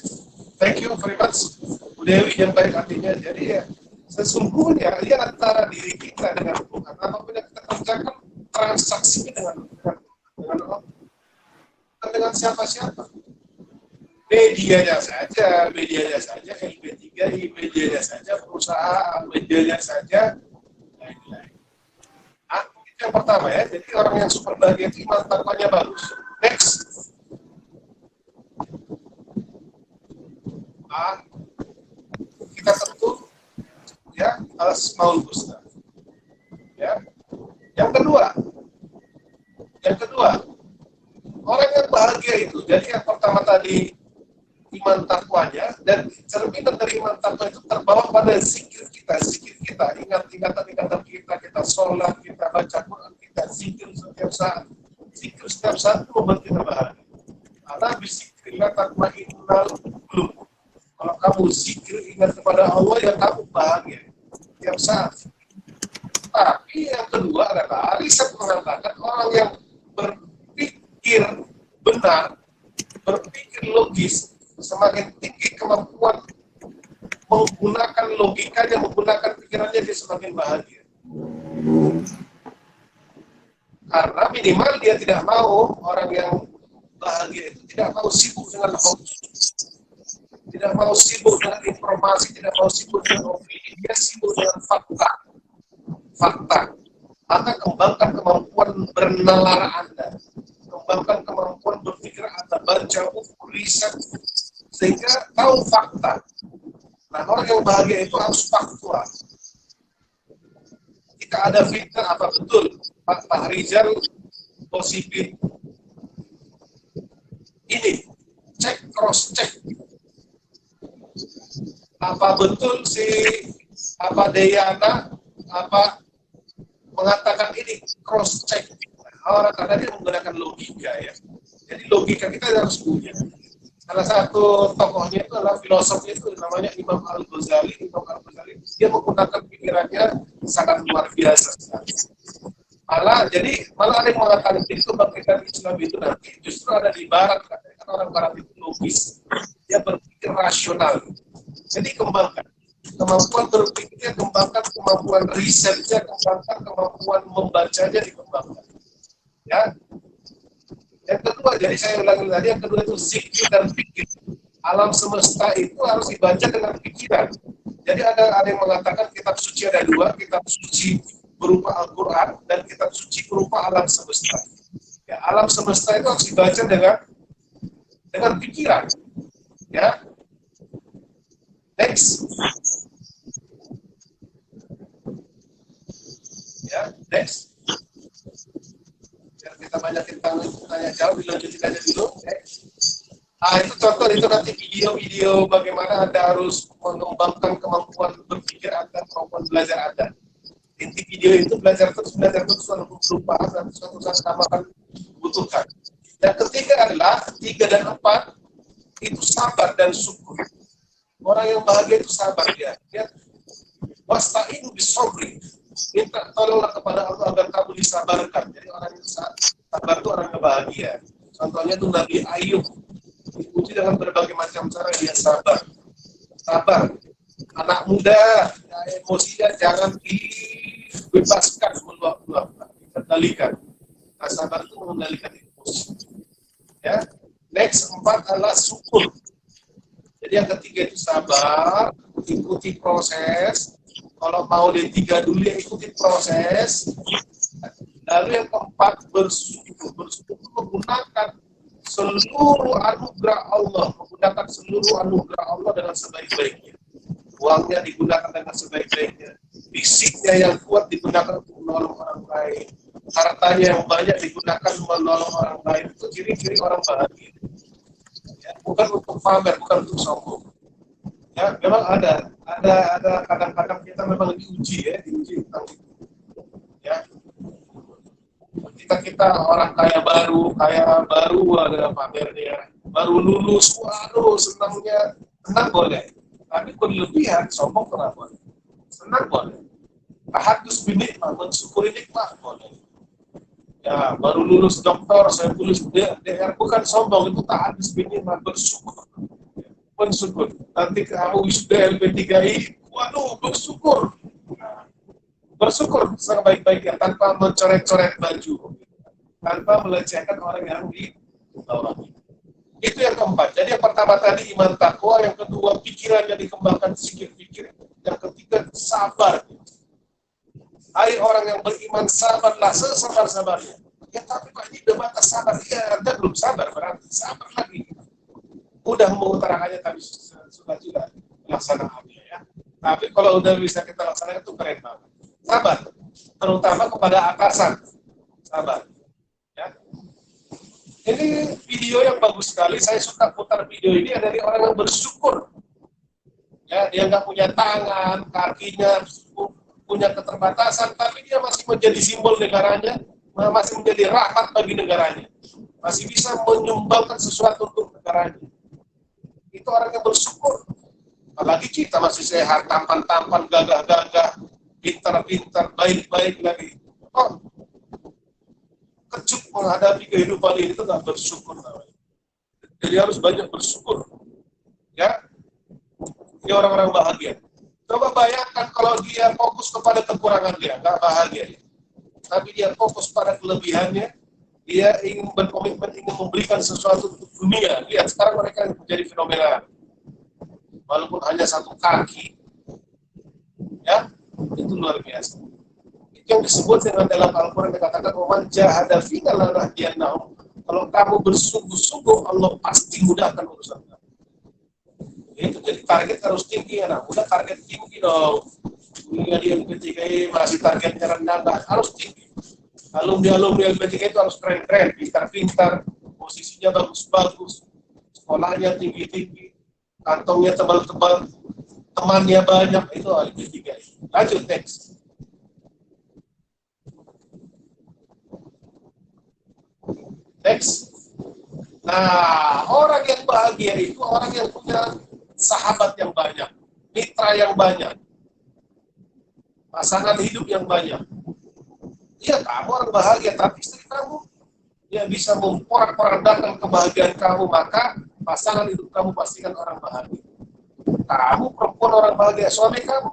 thank you very much. Dewi yang baik artinya. Jadi ya, sesungguhnya dia antara diri kita dengan Tuhan. Apabila kita kerjakan transaksi dengan Allah, bukan dengan siapa-siapa. Medianya saja, LP3I, medianya saja, perusahaan, medianya saja, lain-lain. Itu yang pertama ya. Jadi orang yang super bahagia itu iman takwanya bagus. Next. Kita tentu ya asmaul husna. Ya. Yang kedua, orang yang bahagia itu, jadi yang pertama tadi iman takwanya, dan cerminan dari iman takwa itu terbawa pada zikir kita, ingatan kita sholat, kita baca Quran, kita zikir setiap saat itu membuat kita bahagia. Karena bizikrillah tatmainnul qulub. Kalau kamu zikir ingat kepada Allah, ya kamu bahagia setiap saat. Tapi yang kedua adalah riset mengatakan orang yang berpikir benar, berpikir logis, semakin tinggi kemampuan menggunakan logikanya, menggunakan pikirannya, dia semakin bahagia. Karena minimal dia tidak mau, orang yang bahagia itu tidak mau sibuk dengan hoax, tidak mau sibuk dengan informasi, tidak mau sibuk dengan opini, dia sibuk dengan fakta. Maka kembangkan kemampuan bernalar Anda, kembangkan kemampuan berpikir Anda, baca buku, riset, sehingga tahu fakta. Nah, orang yang bahagia itu harus faktual. Jika ada fitnah, apa betul Pak Rizal positif ini, cross check. Apa betul si Deyana mengatakan ini, cross check. Orang kadang dia menggunakan logika ya. Jadi logika kita harus punya. Salah satu tokohnya itu adalah filosofnya itu namanya Imam Al-Ghazali. Dia menggunakan pikirannya sangat luar biasa sekali. Malah ada yang mengatakan itu kebangkitan Islam itu nanti justru ada di Barat, karena orang Barat itu logis, dia berpikir rasional. Jadi kembangkan kemampuan berpikirnya, kembangkan kemampuan risetnya, kembangkan kemampuan membacanya, dikembangkan. Ya. Yang kedua, jadi saya ulangi tadi, yang kedua itu zikir dan pikir. Alam semesta itu harus dibaca dengan pikiran. Jadi ada yang mengatakan kitab suci ada dua, kitab suci berupa Al-Quran dan kitab suci berupa alam semesta. Ya, alam semesta itu harus dibaca dengan pikiran. Ya. Next. Ya, next. Biar kita banyak tanya jawab, dilanjutin aja dulu. Itu contoh, itu nanti video bagaimana Anda harus mengembangkan kemampuan berpikir Anda, kemampuan belajar Anda. Inti video itu belajar terus, walaupun perubahan dan suatu saat kamu akan butuhkan. Yang ketiga adalah 3 dan 4 itu sabar dan syukur. Orang yang bahagia itu sabar dia. Wasta'in bisobri. Minta tolonglah kepada Allah agar kamu disabarkan. Jadi orang yang sabar itu orang yang bahagia. Contohnya itu Nabi Ayub. Dipuji dengan berbagai macam cara dia sabar. Sabar. Anak muda, emosinya jangan dibebaskan meluap-luap. Dikendalikan. Nah, sabar itu mengendalikan emosi. Ya. Next, 4 adalah syukur. Jadi yang ketiga itu sabar, ikuti proses. Kalau mau D3 dulu ya ikuti proses. Lalu yang keempat bersyukur. Bersyukur menggunakan seluruh anugerah Allah, dengan sebaik-baiknya. Uangnya digunakan dengan sebaik-baiknya. Fisiknya yang kuat digunakan untuk menolong orang lain. Hartanya yang banyak digunakan menolong orang lain. Itu ciri-ciri orang bahagia. Ya, bukan untuk pamer, bukan untuk sombong. Ya, memang ada kadang-kadang kita memang diuji tentang itu. Ya. Kita orang kaya baru ada pamernya, baru lulus, waduh senang boleh. Tapi berlebihan, sombong kenapa? Senang boleh. tahadus binikmah, mensyukuri nikmat boleh. Ya, baru lulus doktor, saya tulis DR, bukan sombong, itu tahadus binikmah, bersyukur. Bersyukur. Nanti kamu wisuda LP3I, waduh, bersyukur. Nah, bersyukur sebaik-baiknya tanpa mencoret-coret baju, tanpa melecehkan orang yang di bawah. Itu yang keempat. Jadi yang pertama tadi iman takwa, yang kedua pikirannya dikembangkan, sikir pikir, yang ketiga sabar. Hai orang yang beriman, sabarlah sesabar-sabarnya. Ya tapi Pak, ini udah batas sabar. Ya, Anda belum sabar, berarti sabar lagi. Udah mengutarakannya tapi sudah juga melaksanakannya ya. Tapi kalau udah bisa kita laksanakan itu keren banget. Sabar, terutama kepada atasan. Sabar. Ya. Ini video yang bagus sekali. Saya suka putar video ini dari orang yang bersyukur. Ya, dia nggak punya tangan, kakinya punya keterbatasan, tapi dia masih menjadi simbol negaranya, masih menjadi rahmat bagi negaranya, masih bisa menyumbangkan sesuatu untuk negaranya. Itu orang yang bersyukur. Apalagi kita masih sehat, tampan-tampan, gagah-gagah, pintar-pintar, baik-baik lagi. Oh, kecut menghadapi kehidupan ini itu nggak bersyukur namanya. Jadi harus banyak bersyukur. Ya, ini orang-orang bahagia. Coba bayangkan kalau dia fokus kepada kekurangan dia, nggak bahagia. Tapi dia fokus pada kelebihannya, dia ingin berkomitmen, ingin memberikan sesuatu untuk dunia. Lihat, sekarang mereka menjadi fenomenal. Walaupun hanya satu kaki, ya, itu luar biasa. Itu yang disebut dengan dalam Al-Quran dikatakan, "Waman jahada fina lanahdiyannahum." Kalau kamu bersungguh-sungguh, Allah pasti mudahkan urusan kamu. Itu jadi target harus tinggi, anak muda target tinggi dong. Dunia di LP3I masih targetnya rendah, harus tinggi. Alumni LP3I itu harus keren-keren, pintar-pintar, posisinya bagus-bagus, sekolahnya tinggi-tinggi, kantongnya tebal-tebal, temannya banyak, itu LP3I. Lanjut, next. Next. Nah, orang yang bahagia itu orang yang punya sahabat yang banyak, mitra yang banyak, pasangan hidup yang banyak. Iya, kamu orang bahagia, tapi istri kamu yang bisa memporak-porandakan kebahagiaan kamu, maka pasangan hidup kamu pastikan orang bahagia. Kamu perempuan orang bahagia, suami kamu.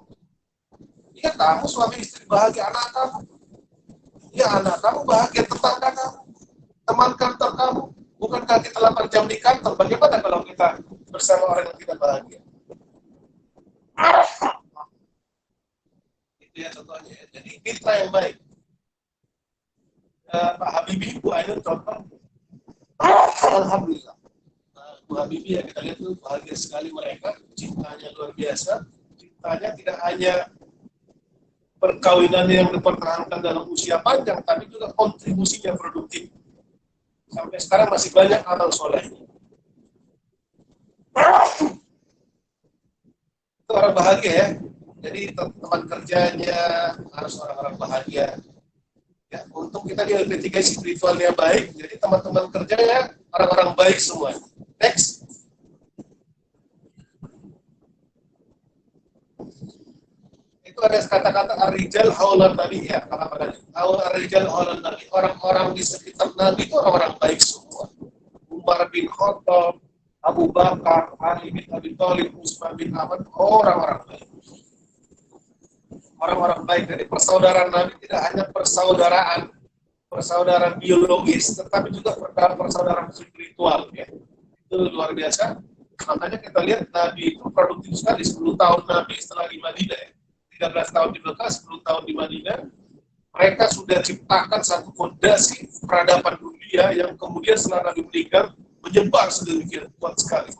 Iya, kamu suami istri bahagia, anak kamu. Iya, anak kamu bahagia, tetangga kamu, teman kantor kamu. Bukankah kita 8 jam di kantor? Bagaimana kalau kita bersama orang yang tidak bahagia? Itu ya contohnya. Jadi mitra yang baik. Pak Habibie, Bu Ainun contoh. Alhamdulillah. Bu Habibie yang kita lihat itu bahagia sekali mereka. Cintanya luar biasa. Cintanya tidak hanya perkawinannya yang dipertahankan dalam usia panjang, tapi juga kontribusinya produktif. Sampai sekarang masih banyak amal soleh. Itu orang bahagia ya. Jadi teman kerjanya harus orang-orang bahagia. Ya, untuk kita di LP3I spiritualnya baik, jadi teman-teman kerjanya orang-orang baik semua. Next. Itu ada kata-kata ar-rijal haulan nabi ya, apa tadi? Ar-rijal haulan nabi, orang-orang di sekitar Nabi itu orang-orang baik semua. Umar bin Khattab, Abu Bakar, Ali bin Abi Thalib, Utsman bin Affan, orang-orang baik. Orang-orang baik. Jadi persaudaraan Nabi tidak hanya persaudaraan biologis, tetapi juga persaudaraan spiritual ya. Itu luar biasa. Makanya kita lihat Nabi itu produktif sekali, 10 tahun Nabi setelah di Madinah ya. 13 tahun di Mekah, 10 tahun di Madinah, mereka sudah ciptakan satu fondasi peradaban dunia yang kemudian setelah Nabi meninggal menyebar sedemikian kuat sekali.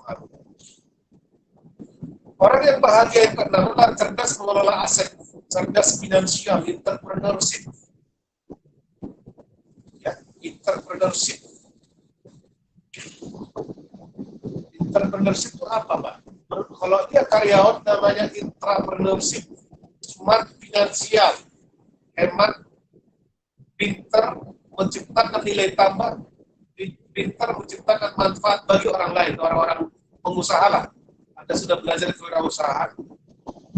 Orang yang bahagia yang kedua, cerdas mengelola aset, cerdas finansial, entrepreneurship. Ya, entrepreneurship. Entrepreneurship itu apa, Pak? Kalau dia karyawan namanya entrepreneurship. Smart finansial, hemat, pintar, menciptakan nilai tambah, pintar menciptakan manfaat bagi orang lain, orang-orang pengusaha lah. Anda sudah belajar kewirausahaan.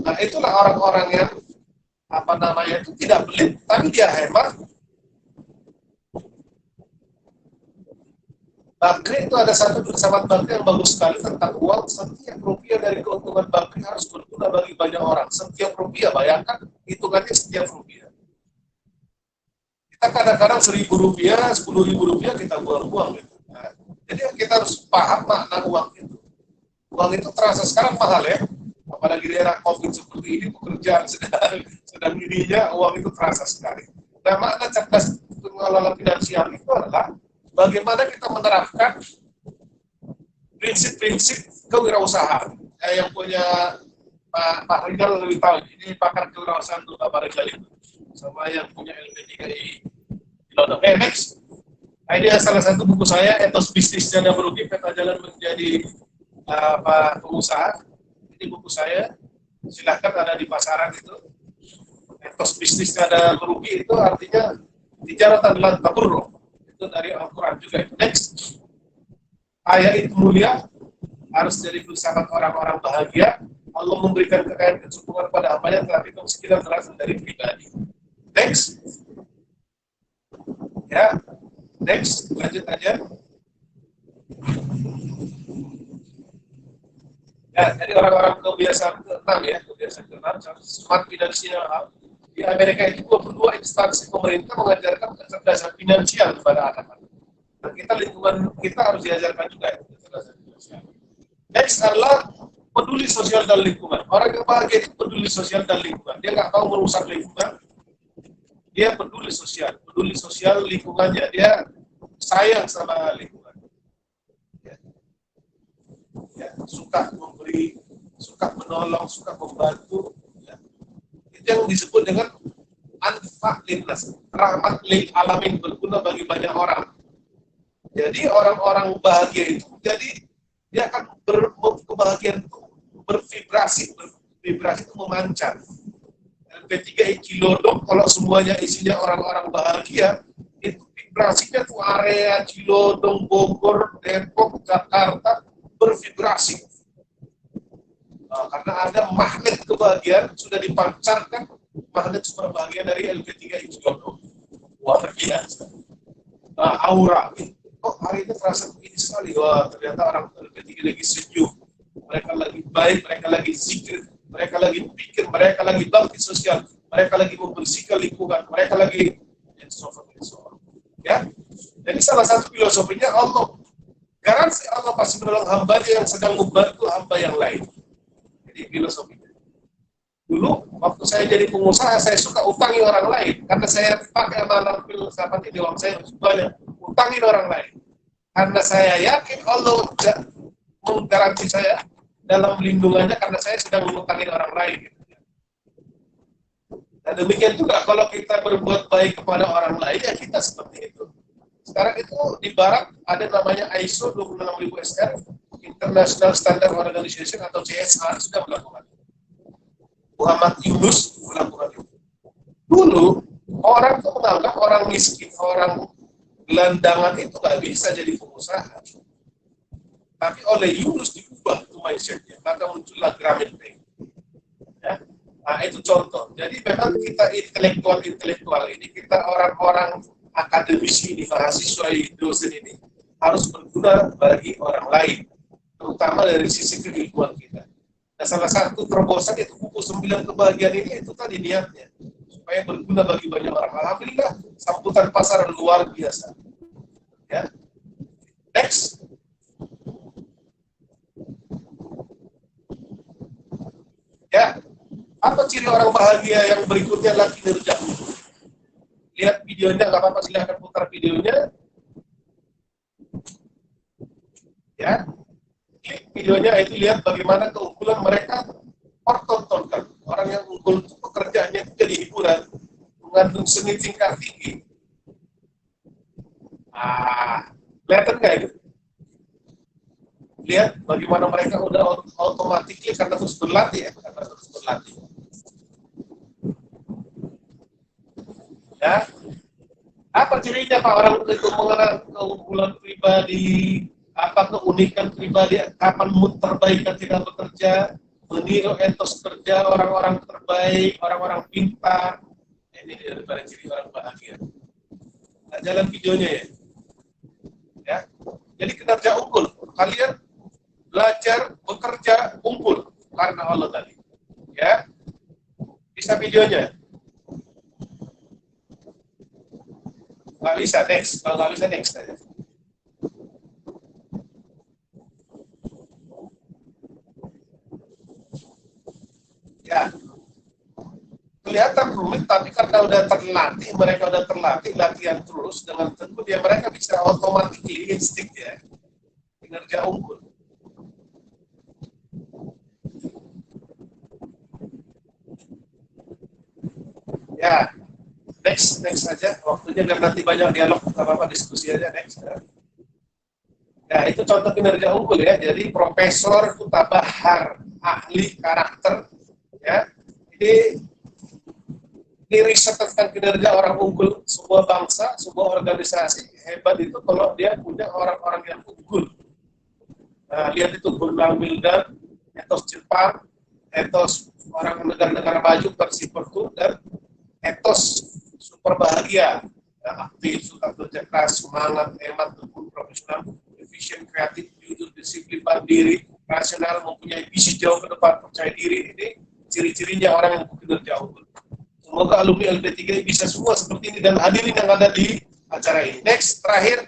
Nah, itulah orang-orang yang apa namanya itu tidak pelit, tapi dia hemat. Bakri itu ada satu filsafat Bakri yang bagus sekali tentang uang. Setiap rupiah dari keuntungan Bakri harus berguna bagi banyak orang. Setiap rupiah, bayangkan hitungannya setiap rupiah. Kita kadang-kadang 1.000 rupiah, 10.000 rupiah kita buang-buang gitu. Nah, jadi kita harus paham makna uang itu. Uang itu terasa sekarang mahal ya. Apalagi di era COVID seperti ini, pekerjaan sedang dirinya, uang itu terasa sekali. Nah, makna cerdas mengelola finansial itu adalah bagaimana kita menerapkan prinsip-prinsip kewirausahaan. Yang punya Pak Rizal lebih tahu, ini pakar kewirausahaan tuh Pak Rizal itu. Sama yang punya LP3I di London. Next. Nah, ini salah satu buku saya, Etos Bisnis Janda Merugi, Peta Jalan Menjadi Pengusaha. Ini buku saya, silahkan ada di pasaran itu. Etos Bisnis Janda Merugi itu artinya tijaratan lan taburruh. Itu dari Al-Quran juga. Next. Ayat itu mulia, harus jadi filsafat orang-orang bahagia. Allah memberikan kekayaan kecukupan pada hambanya, tetapi kemiskinan berasal dari pribadi. Next. Ya. Next. Lanjut aja. Ya, jadi orang-orang kebiasaan ke-6 ya. Kebiasaan ke-6, smart finansial. Di Amerika itu 22 instansi pemerintah mengajarkan kecerdasan finansial kepada anak-anak. Nah, kita lingkungan kita harus diajarkan juga ya, kecerdasan finansial. Next adalah peduli sosial dan lingkungan. Orang yang bahagia itu peduli sosial dan lingkungan. Dia nggak mau merusak lingkungan. Dia peduli sosial lingkungannya. Dia sayang sama lingkungan. Ya, suka memberi, suka menolong, suka membantu. Itu yang disebut dengan anfa linnas, rahmat lil alamin, berguna bagi banyak orang. Jadi orang-orang bahagia itu, jadi dia akan kebahagiaan itu bervibrasi itu memancar. LP3I Cilodong, kalau semuanya isinya orang-orang bahagia, itu vibrasinya tuh area Cilodong, Bogor, Depok, Jakarta bervibrasi. Karena ada magnet kebahagiaan sudah dipancarkan, magnet super bahagia dari LP3I Cilodong. Luar biasa. Aura. Oh, hari ini terasa begini sekali. Wah, ternyata orang LP3 lagi senyum. Mereka lagi baik, mereka lagi zikir, mereka lagi pikir, mereka lagi bakti sosial, mereka lagi membersihkan lingkungan, mereka lagi ya. Jadi salah satu filosofinya Allah. Garansi Allah pasti menolong hambanya yang sedang membantu hamba yang lain. Jadi filosofinya. Dulu waktu saya jadi pengusaha, saya suka utangi orang lain karena saya pakai amanah filsafat ini, uang saya banyak, utangin orang lain. Karena saya yakin Allah menggaransi saya dalam lindungannya karena saya sedang mengutangin orang lain. Dan demikian juga kalau kita berbuat baik kepada orang lain, ya kita seperti itu. Sekarang itu di Barat ada namanya ISO 26000 SR, International Standard Organization atau CSR, sudah melakukan. Muhammad Yunus melakukan itu. Dulu orang itu menganggap orang miskin, orang gelandangan itu nggak bisa jadi pengusaha. Tapi oleh Yunus diubah itu mindsetnya, maka muncullah Grameen Bank. Ya. Nah itu contoh. Jadi memang kita intelektual ini, kita orang-orang akademisi ini, mahasiswa dosen ini harus berguna bagi orang lain, terutama dari sisi keilmuan kita. Nah, salah satu terobosan itu buku 9 kebahagiaan ini, itu tadi niatnya supaya berguna bagi banyak orang. Alhamdulillah sambutan pasar luar biasa. Ya. Next. Ya. Apa ciri orang bahagia yang berikutnya lagi kinerja? Lihat videonya, nggak apa-apa, silahkan putar videonya. Ya, klik videonya itu lihat bagaimana keunggulan mereka pertontonkan. Orang yang unggul itu pekerjaannya itu jadi hiburan, mengandung seni tingkat tinggi. Kelihatan nggak itu? Lihat bagaimana mereka udah otomatis karena terus berlatih ya, Ya, apa cirinya Pak orang itu mengenal keunggulan pribadi, apa keunikan pribadi, kapan mood terbaik ketika bekerja, meniru etos kerja orang-orang terbaik, orang-orang pintar. Ini daripada ciri orang bahagia. Nah, jalan videonya ya. Ya. Jadi kinerja unggul. Kalian belajar, bekerja, unggul karena Allah tadi. Ya. Bisa videonya? Nggak bisa, next. Kalau nggak bisa, next aja. Ya, kelihatan rumit, tapi karena udah terlatih, mereka udah terlatih, latihan terus, dengan tentu dia mereka bisa otomatis insting ya, kinerja unggul. Ya, next aja, waktunya biar nanti banyak dialog, apa-apa diskusi aja, next. Ya, itu contoh kinerja unggul ya, jadi Profesor Kuta Bahar, ahli karakter, ya, ini riset tentang kinerja orang unggul sebuah bangsa, sebuah organisasi hebat itu kalau dia punya orang-orang yang unggul. Nah, lihat itu Gunnar Mildan, etos Jepang, etos orang negara-negara maju versi Pertu, dan etos super bahagia, ya, aktif, suka kerja keras, semangat, hemat, tekun, profesional, efisien, kreatif, jujur, disiplin, mandiri, rasional, mempunyai visi jauh ke depan, percaya diri. Ini ciri-cirinya orang yang kinerja unggul. Semoga alumni LP3 bisa semua seperti ini dan hadirin yang ada di acara ini. Next, terakhir.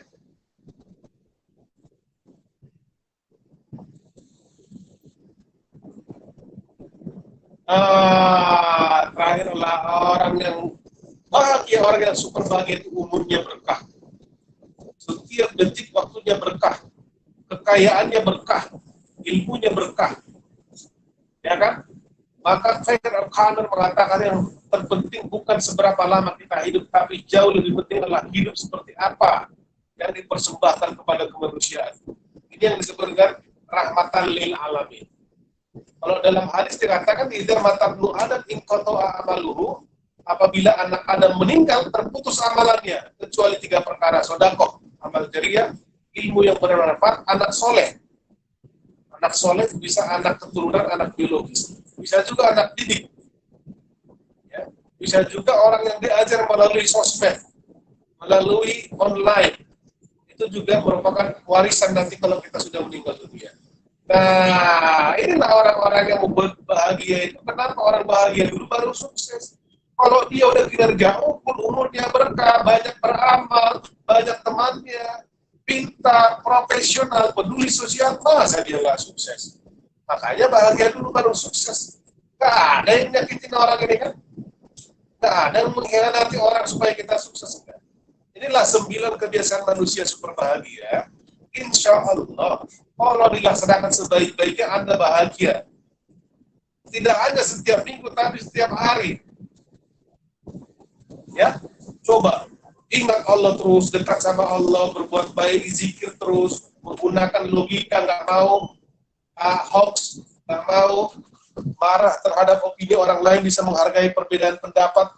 Terakhir adalah orang yang bahagia, orang yang super bahagia itu umurnya berkah. Setiap detik waktunya berkah. Kekayaannya berkah. Ilmunya berkah. Ya kan? Maka Fair O'Connor mengatakan yang terpenting bukan seberapa lama kita hidup, tapi jauh lebih penting adalah hidup seperti apa yang dipersembahkan kepada kemanusiaan. Ini yang disebut dengan rahmatan lil alamin. Kalau dalam hadis dikatakan idza matabnu adam in qata'a amaluhu, apabila anak Adam meninggal terputus amalannya kecuali 3 perkara: sedekah, amal jariah, ilmu yang bermanfaat, anak soleh. Anak soleh bisa anak keturunan, anak biologis. Bisa juga anak didik. Ya. Bisa juga orang yang diajar melalui sosmed, melalui online. Itu juga merupakan warisan nanti kalau kita sudah meninggal dunia. Nah, inilah orang-orang yang membuat bahagia itu. Kenapa orang bahagia dulu baru sukses? Kalau dia udah kinerja unggul, umurnya berkah, banyak beramal, banyak temannya, pintar, profesional, peduli sosial, masa dia nggak sukses? Makanya bahagia dulu baru sukses. Nggak ada yang nyakitin orang ini kan? Nggak ada yang mengkhianati orang supaya kita sukses. Enggak. Inilah 9 kebiasaan manusia super bahagia. Insya Allah, kalau dilaksanakan sebaik-baiknya Anda bahagia. Tidak hanya setiap minggu, tapi setiap hari. Ya, coba ingat Allah terus, dekat sama Allah, berbuat baik, zikir terus, menggunakan logika, nggak mau hoax, nggak mau marah terhadap opini orang lain, bisa menghargai perbedaan pendapat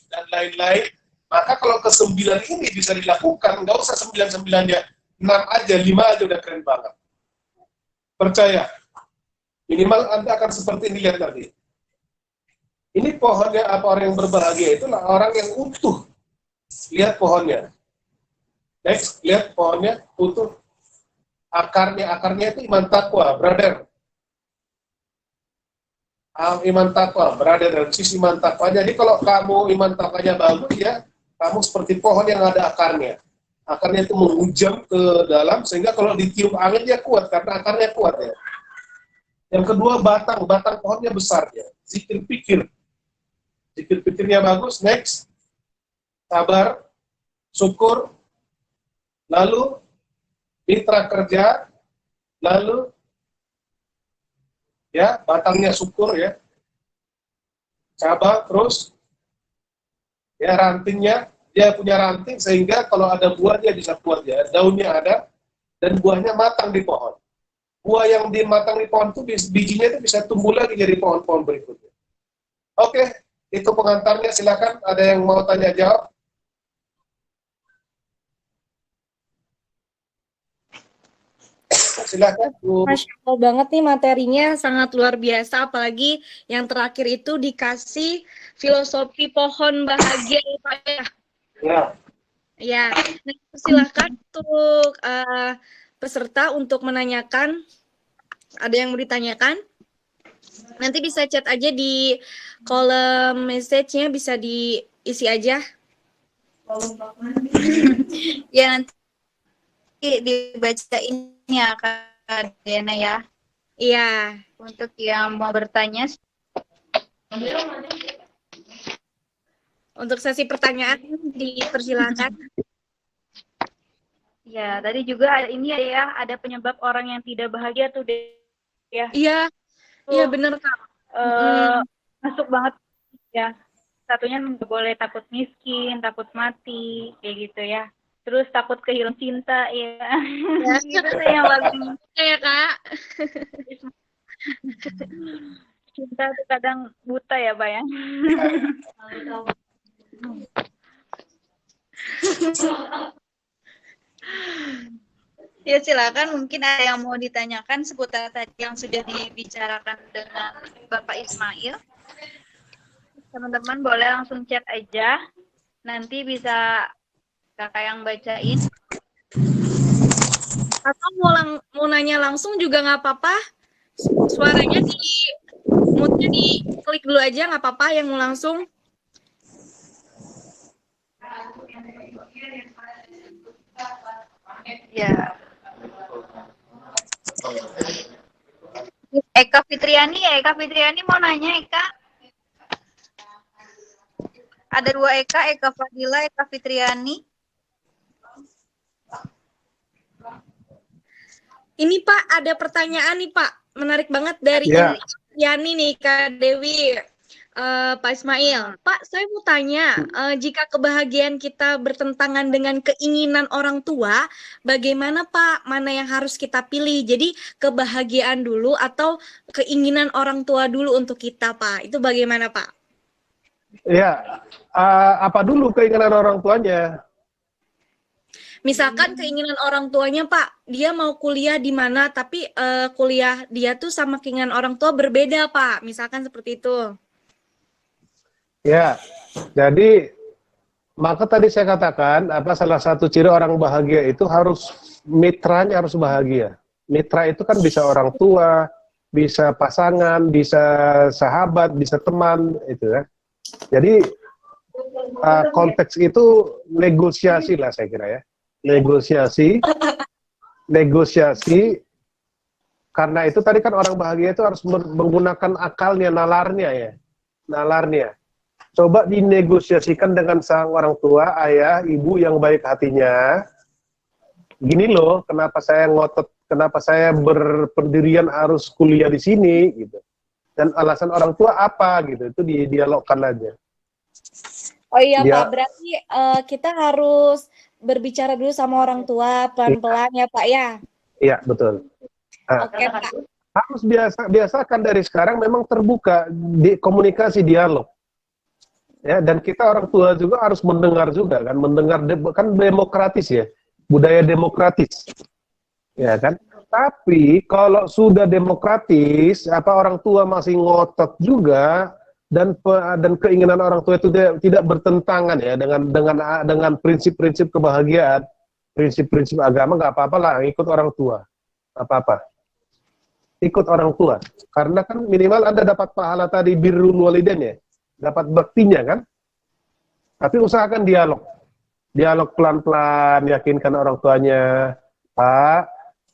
dan lain-lain. Maka kalau ke-9 ini bisa dilakukan, nggak usah 9-9-nya, 6 aja, 5 aja udah keren banget. Percaya, minimal Anda akan seperti ini, lihat tadi. Ini pohonnya apa, orang yang berbahagia itulah orang yang utuh. Lihat pohonnya. Next, lihat pohonnya utuh. Akarnya itu iman takwa, brother. Iman takwa, brother, dari sisi iman takwa. Jadi kalau kamu iman takwanya bagus ya, kamu seperti pohon yang ada akarnya. Akarnya itu menghujam ke dalam, sehingga kalau ditiup angin dia kuat, karena akarnya kuat ya. Yang kedua, batang pohonnya besar ya. Zikir-pikirnya bagus. Next, sabar, syukur, lalu mitra kerja, lalu ya batangnya syukur ya, cabang terus ya, rantingnya dia punya ranting sehingga kalau ada buah dia bisa buat ya, daunnya ada dan buahnya matang di pohon. Buah yang matang di pohon itu bijinya itu bisa tumbuh lagi jadi pohon-pohon berikutnya. Oke, itu pengantarnya, silakan ada yang mau tanya jawab. Silakan Bu. Masya Allah banget nih materinya, sangat luar biasa. Apalagi yang terakhir itu dikasih filosofi pohon bahagia ya, Pak ya. Ya. Ya, nah, silahkan untuk peserta untuk menanyakan. Ada yang mau ditanyakan? Nanti bisa chat aja di kolom message-nya, bisa diisi aja. Ya, nanti dibacain ya Kak Diana ya. Iya. Untuk yang mau bertanya, Untuk sesi pertanyaan dipersilakan. ya tadi juga ini ya, ada penyebab orang yang tidak bahagia tuh deh. Ya. Iya. Iya benar Kak. Masuk banget ya. Satunya nggak boleh takut miskin, takut mati, kayak gitu ya. Terus takut kehilangan cinta, ya. Itu sih yang paling Ya Kak. cinta tuh kadang buta ya, Pak ya. Ya silakan, mungkin ada yang mau ditanyakan seputar tadi yang sudah dibicarakan dengan Bapak Ismail. Teman-teman boleh langsung chat aja, nanti bisa kakak yang bacain. Atau mau nanya langsung juga nggak apa-apa. Suaranya mute di klik dulu aja, nggak apa-apa yang mau langsung. Ya. Eka Fitriani ya, Eka Fitriani mau nanya Eka. Ada 2 Eka, Eka Fadila, Eka Fitriani. Ini Pak, ada pertanyaan nih Pak, menarik banget dari Ya. Yani nih Kak Dewi, Pak Ismail. Pak, saya mau tanya, jika kebahagiaan kita bertentangan dengan keinginan orang tua, bagaimana Pak? Mana yang harus kita pilih? Jadi kebahagiaan dulu atau keinginan orang tua dulu untuk kita Pak? Itu bagaimana Pak? Ya, apa dulu keinginan orang tuanya? Misalkan keinginan orang tuanya Pak, dia mau kuliah di mana, tapi kuliah dia tuh sama keinginan orang tua berbeda Pak, misalkan seperti itu. Ya, jadi maka tadi saya katakan salah satu ciri orang bahagia itu harus mitranya harus bahagia. Mitra itu kan bisa orang tua, bisa pasangan, bisa sahabat, bisa teman, itu ya. Jadi konteks itu negosiasi lah saya kira ya. Negosiasi karena itu tadi kan orang bahagia itu harus menggunakan akalnya, nalarnya. Coba dinegosiasikan dengan sang orang tua, ayah, ibu yang baik hatinya. Gini loh, kenapa saya ngotot, kenapa saya berpendirian harus kuliah di sini gitu. Dan alasan orang tua apa gitu, itu didialogkan aja. Oh iya Pak, berarti kita harus berbicara dulu sama orang tua pelan-pelan ya Pak ya? Iya, betul. Oke Pak. Harus biasakan dari sekarang memang terbuka, komunikasi, dialog. Ya, dan kita orang tua juga harus mendengar juga kan, kan demokratis ya, budaya demokratis. Ya kan? Tapi kalau sudah demokratis, orang tua masih ngotot juga dan keinginan orang tua itu tidak bertentangan ya dengan prinsip-prinsip kebahagiaan, prinsip-prinsip agama, nggak apa-apa lah ikut orang tua, apa-apa. Ikut orang tua, karena kan minimal Anda dapat pahala tadi birrul walidain ya, dapat baktinya kan. Tapi usahakan dialog pelan-pelan, yakinkan orang tuanya, Pak,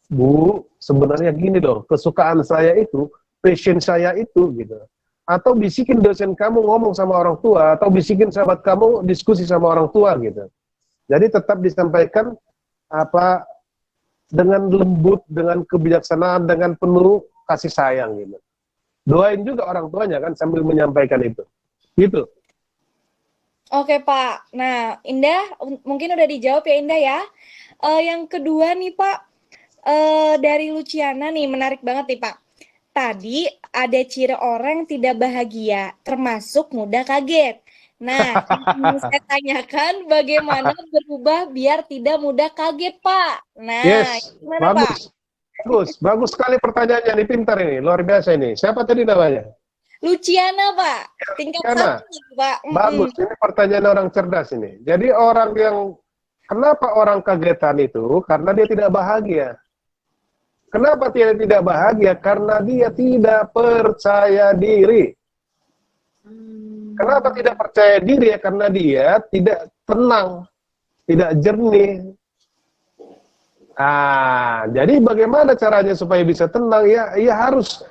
Bu, sebenarnya gini loh, kesukaan saya itu, passion saya itu, gitu. Atau bisikin dosen kamu ngomong sama orang tua, atau bisikin sahabat kamu diskusi sama orang tua, gitu. Jadi tetap disampaikan dengan lembut, dengan kebijaksanaan, dengan penuh kasih sayang, gitu. Doain juga orang tuanya kan sambil menyampaikan itu, gitu. Oke Pak, nah Indah mungkin udah dijawab ya Indah ya. Yang kedua nih Pak, dari Luciana nih, menarik banget nih Pak. Tadi ada ciri orang yang tidak bahagia, termasuk mudah kaget. Nah, yang saya tanyakan bagaimana berubah biar tidak mudah kaget Pak. Nah, Yes, gimana bagus. Pak? Bagus sekali pertanyaannya nih, pintar ini, luar biasa ini. Siapa tadi namanya? Luciana, Pak. Tingkat Luciana. 1, Pak. Bagus, ini pertanyaan orang cerdas ini. Jadi orang yang, kenapa orang kagetan itu? Karena dia tidak bahagia. Kenapa dia tidak bahagia? Karena dia tidak percaya diri. Kenapa tidak percaya diri? Ya, karena dia tidak tenang, tidak jernih. Jadi bagaimana caranya supaya bisa tenang? Ya harus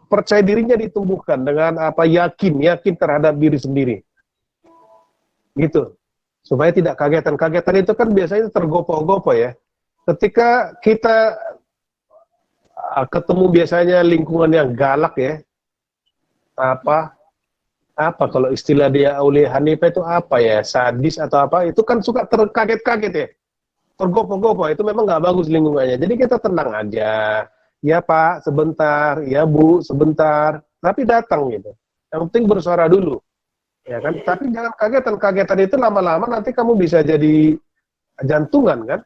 percaya dirinya ditumbuhkan dengan yakin terhadap diri sendiri. Gitu. Supaya tidak kagetan. Kagetan itu kan biasanya tergopoh-gopoh ya. Ketika kita ketemu biasanya lingkungan yang galak ya. Kalau istilah dia Aulia Hanifah itu sadis atau itu kan suka terkaget-kaget ya, tergopoh-gopoh, itu memang nggak bagus lingkungannya. Jadi kita tenang aja, ya Pak sebentar, ya Bu sebentar, tapi datang gitu. Yang penting bersuara dulu, ya kan. Tapi jangan kagetan itu lama-lama nanti kamu bisa jadi jantungan kan.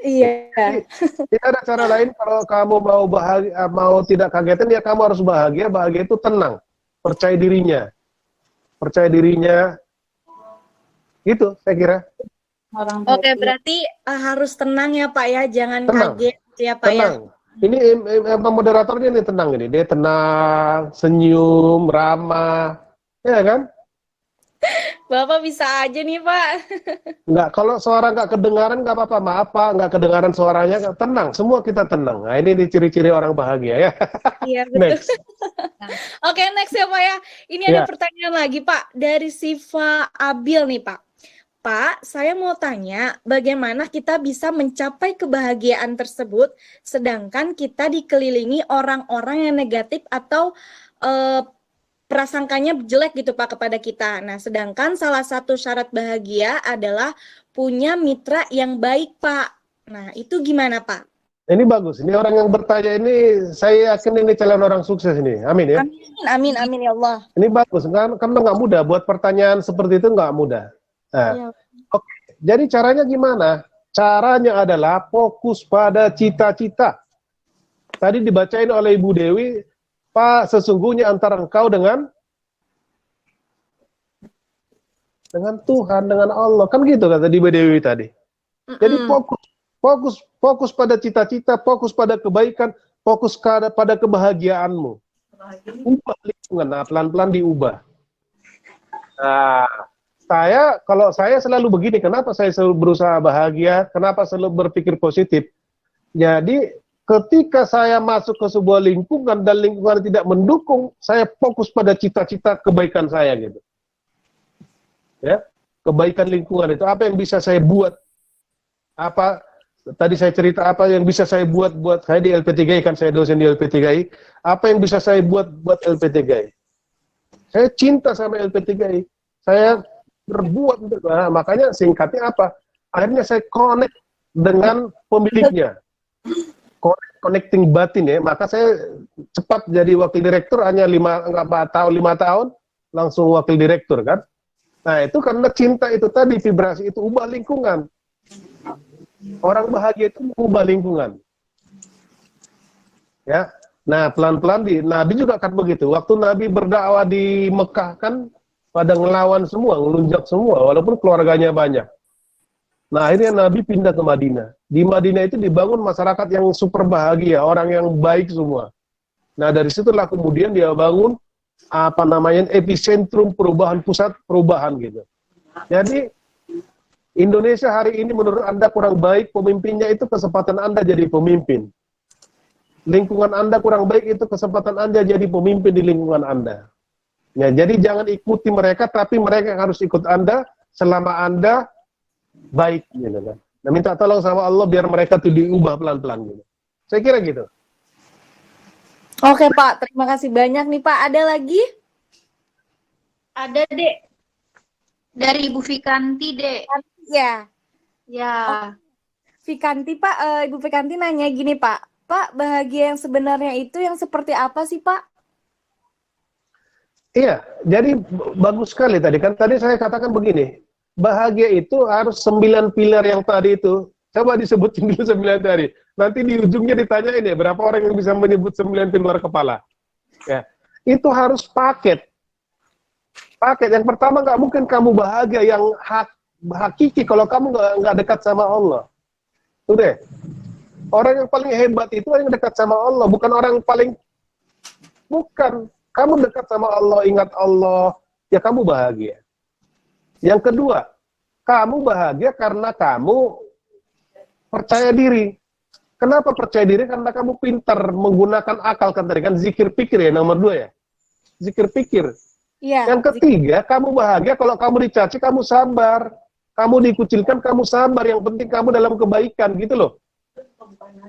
Iya. Jadi, tidak ada cara lain kalau kamu mau bahagia, mau tidak kagetan ya kamu harus bahagia. Bahagia itu tenang, percaya dirinya, itu saya kira. Oke, berarti harus tenang ya Pak ya, jangan kaget ya Pak tenang. Ya. Ini moderatornya ini tenang ini, dia tenang, senyum, ramah, ya kan? Bapak bisa aja nih Pak. Enggak, kalau suara nggak kedengaran nggak apa-apa, maaf Pak, nggak kedengaran suaranya, tenang, semua kita tenang. Nah ini ciri-ciri orang bahagia ya. Iya betul. Next. Oke, next ya Pak ya. Ini ada pertanyaan lagi Pak dari Siva Abil nih Pak. Pak, saya mau tanya bagaimana kita bisa mencapai kebahagiaan tersebut sedangkan kita dikelilingi orang-orang yang negatif atau prasangkanya jelek gitu Pak kepada kita. Nah, sedangkan salah satu syarat bahagia adalah punya mitra yang baik Pak. Nah, itu gimana Pak? Ini bagus. Ini orang yang bertanya ini, saya yakin ini calon orang sukses ini. Amin ya. Amin ya Allah. Ini bagus kan? Karena nggak mudah buat pertanyaan seperti itu, nggak mudah. Nah, ya. Oke. Jadi caranya gimana? Caranya adalah fokus pada cita-cita. Tadi dibacain oleh Ibu Dewi, Pak, sesungguhnya antara engkau dengan Tuhan, dengan Allah. Kan gitu kata Ibu Dewi tadi. Jadi fokus pada cita-cita, fokus pada kebaikan, fokus pada kebahagiaanmu. Ubah lingkungan, pelan-pelan diubah. Nah, kalau saya selalu begini, kenapa saya selalu berusaha bahagia, kenapa selalu berpikir positif. Jadi, ketika saya masuk ke sebuah lingkungan dan lingkungan tidak mendukung, saya fokus pada cita-cita kebaikan saya gitu. Ya, kebaikan lingkungan itu apa yang bisa saya buat? Tadi saya cerita apa yang bisa saya buat saya di LP3I, kan saya dosen di LP3I. Apa yang bisa saya buat LP3I? Saya cinta sama LP3I. Saya berbuat untuk, makanya singkatnya apa? Akhirnya saya connect dengan pemiliknya. Connecting batin ya, maka saya cepat jadi wakil direktur, hanya 5 tahun langsung wakil direktur kan. Nah itu karena cinta itu tadi, vibrasi itu ubah lingkungan. Orang bahagia itu mengubah lingkungan. Ya, nah pelan-pelan Nabi juga kan begitu. Waktu Nabi berdakwah di Mekah kan pada ngelawan semua, ngelunjak semua, walaupun keluarganya banyak. Nah akhirnya Nabi pindah ke Madinah. Di Madinah itu dibangun masyarakat yang super bahagia, orang yang baik semua. Nah dari situlah kemudian dia bangun epicentrum perubahan, pusat perubahan gitu. Jadi Indonesia hari ini menurut Anda kurang baik, pemimpinnya itu kesempatan Anda jadi pemimpin. Lingkungan Anda kurang baik, itu kesempatan Anda jadi pemimpin di lingkungan Anda. Ya, jadi jangan ikuti mereka, tapi mereka harus ikut Anda selama Anda baik gitu kan. Nah, minta tolong sama Allah biar mereka tuh diubah pelan-pelan gitu. Saya kira gitu. Oke Pak, terima kasih banyak nih Pak. Ada lagi? Ada Dek. Dari Ibu Vikanti Dek. Ya. Ya. Vikanti Pak, Ibu Vikanti nanya gini Pak. Pak, bahagia yang sebenarnya itu yang seperti apa sih Pak? Iya, jadi bagus sekali tadi kan. Tadi saya katakan begini. Bahagia itu harus 9 pilar yang tadi itu. Coba disebutin dulu 9 tadi. Nanti di ujungnya ditanyain ya, berapa orang yang bisa menyebut 9 di luar kepala. Ya. Itu harus paket. Paket. Yang pertama, nggak mungkin kamu bahagia yang hakiki kalau kamu nggak dekat sama Allah. Udah. Orang yang paling hebat itu orang yang dekat sama Allah, bukan orang yang paling... Bukan. Kamu dekat sama Allah, ingat Allah, ya kamu bahagia. Yang kedua, kamu bahagia karena kamu percaya diri. Kenapa percaya diri? Karena kamu pintar menggunakan akal, kan tadi kan zikir pikir ya, nomor 2 ya. Zikir pikir. Iya. Yang ketiga, kamu bahagia kalau kamu dicaci, kamu sabar. Kamu dikucilkan, kamu sabar. Yang penting kamu dalam kebaikan, gitu loh.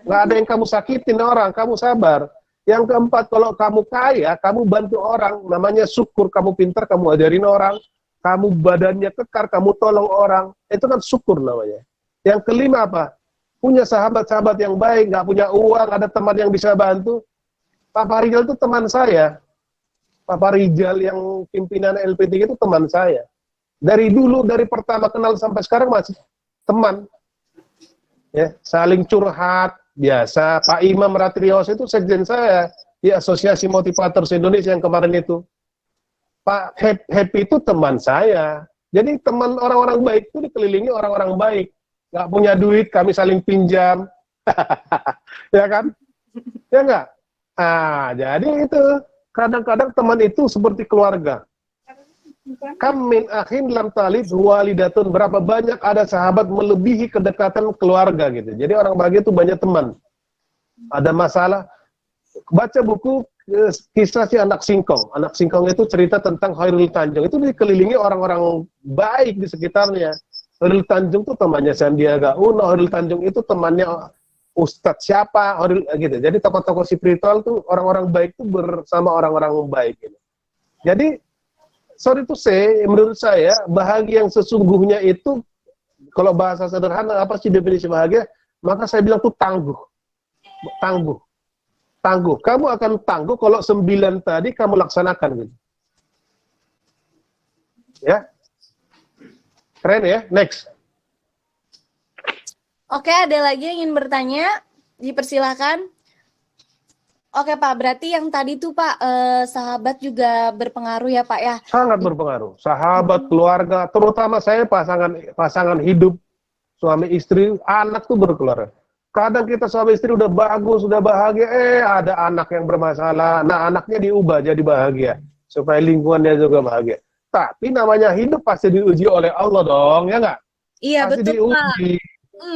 Nggak ada yang kamu sakitin orang, kamu sabar. Yang keempat, kalau kamu kaya, kamu bantu orang. Namanya syukur, kamu pintar, kamu ajarin orang. Kamu badannya kekar, kamu tolong orang. Itu kan syukur namanya. Yang kelima apa? Punya sahabat-sahabat yang baik, nggak punya uang, ada teman yang bisa bantu. Pak Rizal itu teman saya. Pak Rizal yang pimpinan LP3 itu teman saya. Dari dulu, dari pertama kenal sampai sekarang masih teman. Ya, saling curhat, biasa. Pak Imam Ratrios itu sekjen saya di Asosiasi Motivator Indonesia yang kemarin itu. Pak Happy itu teman saya. Jadi teman orang-orang baik itu dikelilingi orang-orang baik. Nggak punya duit, kami saling pinjam. Ya kan? Ya nggak? Ah, jadi itu. Kadang-kadang teman itu seperti keluarga. Kam min akhin lam talid walidatun. Berapa banyak ada sahabat melebihi kedekatan keluarga gitu. Jadi orang bahagia itu banyak teman. Ada masalah, baca buku kisah si anak singkong. Anak singkong itu cerita tentang Khairul Tanjung. Itu dikelilingi orang-orang baik di sekitarnya. Khairul Tanjung itu temannya Sandiaga Uno. Khairul Tanjung itu temannya Ustadz siapa, gitu. Jadi tokoh-tokoh spiritual tuh orang-orang baik tuh bersama orang-orang baik. Gitu. Jadi sorry to say, menurut saya bahagia yang sesungguhnya itu, kalau bahasa sederhana apa sih definisi bahagia? Maka saya bilang tuh tangguh, tangguh, tangguh. Kamu akan tangguh kalau 9 tadi kamu laksanakan gitu. Ya, keren ya. Next. Oke, ada lagi yang ingin bertanya? Dipersilakan. Oke Pak, berarti yang tadi tuh Pak, sahabat juga berpengaruh ya Pak ya? Sangat berpengaruh. Sahabat, keluarga, terutama saya pasangan hidup, suami istri, anak tuh berkeluarga. Kadang kita suami istri udah bagus, udah bahagia, ada anak yang bermasalah. Nah, anaknya diubah jadi bahagia. Supaya lingkungannya juga bahagia. Tapi namanya hidup pasti diuji oleh Allah dong, ya nggak? Iya, pasti betul diuji.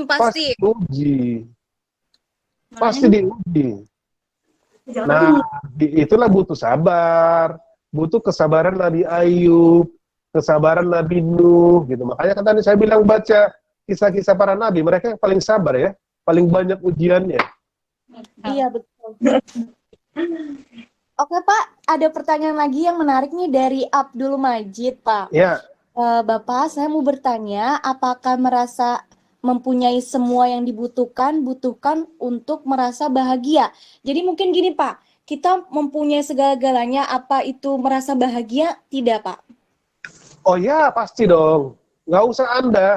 Pak. Pasti. Diuji. Pasti diuji. Nah, itulah butuh sabar. Butuh kesabaran Nabi Ayub, kesabaran Nabi Nuh, gitu. Makanya kan tadi saya bilang baca kisah-kisah para nabi, mereka yang paling sabar ya. Paling banyak ujiannya. Iya, betul. Oke Pak, ada pertanyaan lagi yang menarik nih dari Abdul Majid Pak. Ya. Bapak, saya mau bertanya, apakah merasa mempunyai semua yang butuhkan untuk merasa bahagia? Jadi mungkin gini Pak, kita mempunyai segala-galanya, apa itu merasa bahagia? Tidak Pak? Oh ya, pasti dong. Nggak usah Anda.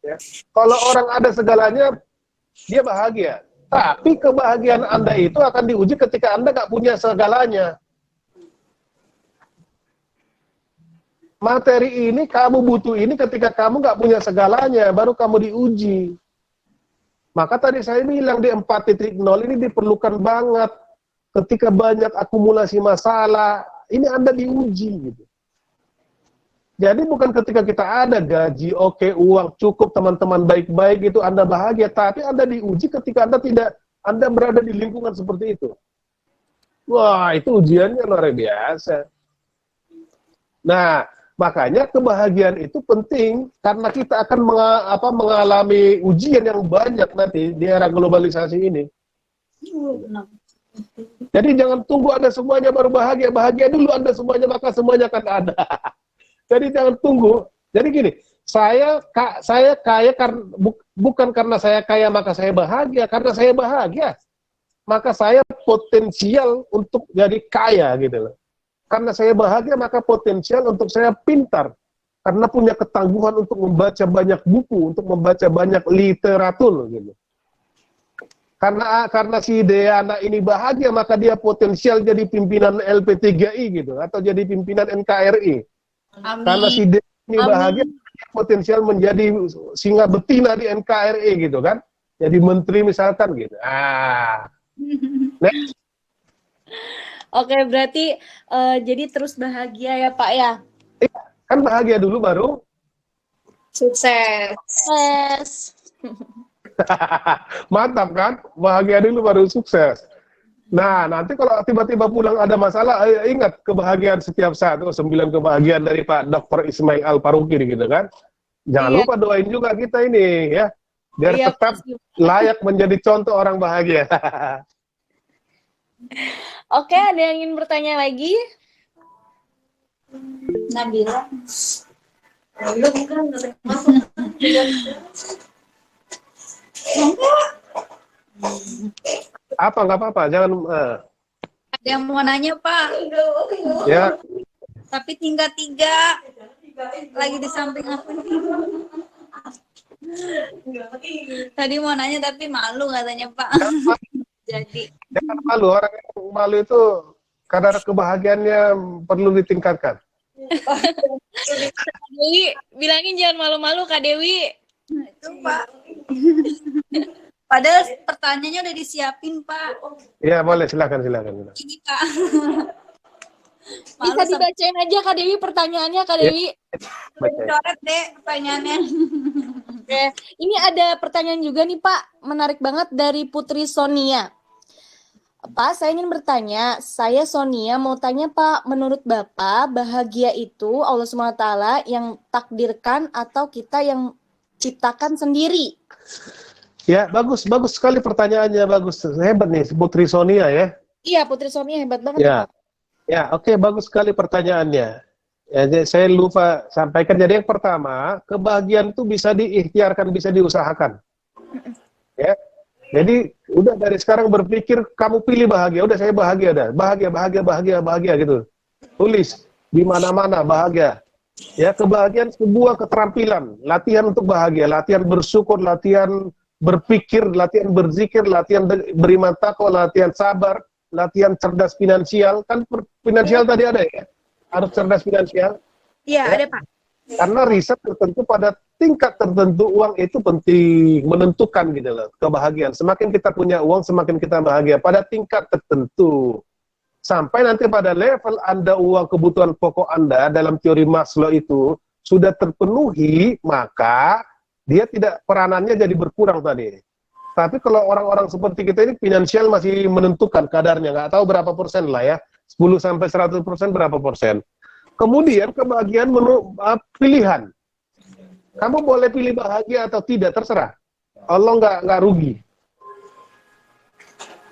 Ya. Kalau orang ada segalanya, dia bahagia. Tapi kebahagiaan Anda itu akan diuji ketika Anda nggak punya segalanya. Materi ini, kamu butuh ini ketika kamu nggak punya segalanya, baru kamu diuji. Maka tadi saya bilang di 4.0 ini diperlukan banget. Ketika banyak akumulasi masalah, ini Anda diuji. Gitu. Jadi bukan ketika kita ada gaji, oke, uang cukup, teman-teman baik-baik, itu Anda bahagia. Tapi Anda diuji ketika Anda berada di lingkungan seperti itu. Wah, itu ujiannya luar biasa. Nah, makanya kebahagiaan itu penting karena kita akan mengalami ujian yang banyak nanti di era globalisasi ini. Jadi jangan tunggu Anda semuanya baru bahagia. Bahagia dulu Anda semuanya, maka semuanya akan ada. Jadi jangan tunggu. Jadi gini, saya kaya bukan karena saya kaya maka saya bahagia. Karena saya bahagia, maka saya potensial untuk jadi kaya gitu loh. Karena saya bahagia, maka potensial untuk saya pintar. karena punya ketangguhan untuk membaca banyak buku, untuk membaca banyak literatur gitu. Karena si Deana ini bahagia, maka dia potensial jadi pimpinan LP3I gitu, atau jadi pimpinan NKRI. Amin. Karena si Deana ini bahagia, dia potensial menjadi singa betina di NKRI gitu kan, jadi menteri misalkan gitu. Next. Oke, berarti jadi terus bahagia ya Pak ya. Kan bahagia dulu baru Sukses. Yes. mantap kan, bahagia dulu baru sukses. Nah, nanti kalau tiba-tiba pulang ada masalah, ingat kebahagiaan setiap saat. 9 kebahagiaan dari Pak Dr. Ismail Al-Faruqi gitu kan. Jangan lupa doain juga kita ini ya, biar tetap layak menjadi contoh orang bahagia. Oke, ada yang ingin bertanya lagi? Nabila. Apa, nggak apa-apa, jangan. Ada yang mau nanya, Pak. Ya. Tapi tingkat 3. Lagi di samping aku. Tadi mau nanya tapi malu katanya, Pak. Jadi. Jangan malu, orang yang malu itu kadar kebahagiaannya perlu ditingkatkan. Kak Dewi, bilangin jangan malu-malu Kak Dewi. Nah, itu Pak. Padahal pertanyaannya udah disiapin Pak. Iya boleh, silakan. Ini Pak. Bisa dibacain aja Kak Dewi pertanyaannya Kak Dewi. Coret deh pertanyaannya. Oke, ini ada pertanyaan juga nih Pak, menarik banget dari Putri Sonia. Pak, saya ingin bertanya, saya Sonia mau tanya Pak, menurut Bapak bahagia itu Allah SWT yang takdirkan atau kita yang ciptakan sendiri? Ya, bagus sekali pertanyaannya, bagus. Hebat nih Putri Sonia ya. Iya, Putri Sonia hebat banget ya. Pak. Ya, oke, bagus sekali pertanyaannya. Ya, saya lupa sampaikan. Jadi yang pertama, kebahagiaan itu bisa diikhtiarkan, bisa diusahakan. Ya. Jadi udah dari sekarang berpikir kamu pilih bahagia, udah saya bahagia dah, bahagia gitu. Tulis di mana-mana bahagia. Ya, kebahagiaan sebuah keterampilan, latihan untuk bahagia, latihan bersyukur, latihan berpikir, latihan berzikir, latihan beriman takwa, latihan sabar, latihan cerdas finansial. Kan finansial tadi ada ya, harus cerdas finansial. Iya, ada Pak. Karena riset tertentu pada tingkat tertentu uang itu penting, menentukan gitu loh, kebahagiaan. Semakin kita punya uang, semakin kita bahagia pada tingkat tertentu. Sampai nanti pada level Anda uang kebutuhan pokok Anda dalam teori Maslow itu sudah terpenuhi, maka dia tidak, peranannya jadi berkurang tadi. Tapi kalau orang-orang seperti kita ini finansial masih menentukan kadarnya, nggak tahu berapa persen lah ya, 10-100% berapa persen. Kemudian kebahagiaan pilihan. Kamu boleh pilih bahagia atau tidak, terserah. Allah nggak rugi.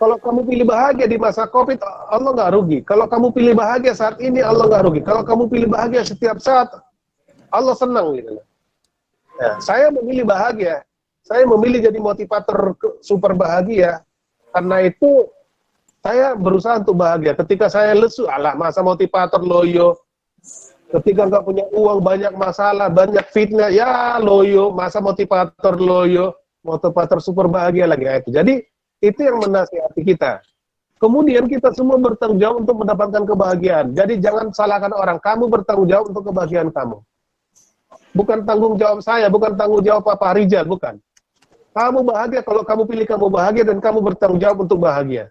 Kalau kamu pilih bahagia di masa COVID, Allah nggak rugi. Kalau kamu pilih bahagia saat ini, Allah nggak rugi. Kalau kamu pilih bahagia setiap saat, Allah senang gitu. Nah, saya memilih bahagia. Saya memilih jadi motivator super bahagia. Karena itu saya berusaha untuk bahagia. Ketika saya lesu, alah masa motivator loyo. Ketika nggak punya uang, banyak masalah, banyak fitnah, ya loyo, masa motivator loyo, motivator super bahagia lagi. Jadi itu yang menasihati kita. Kemudian kita semua bertanggung jawab untuk mendapatkan kebahagiaan. Jadi jangan salahkan orang, kamu bertanggung jawab untuk kebahagiaan kamu. Bukan tanggung jawab saya, bukan tanggung jawab Pak Rijal, bukan. Kamu bahagia kalau kamu pilih kamu bahagia dan kamu bertanggung jawab untuk bahagia.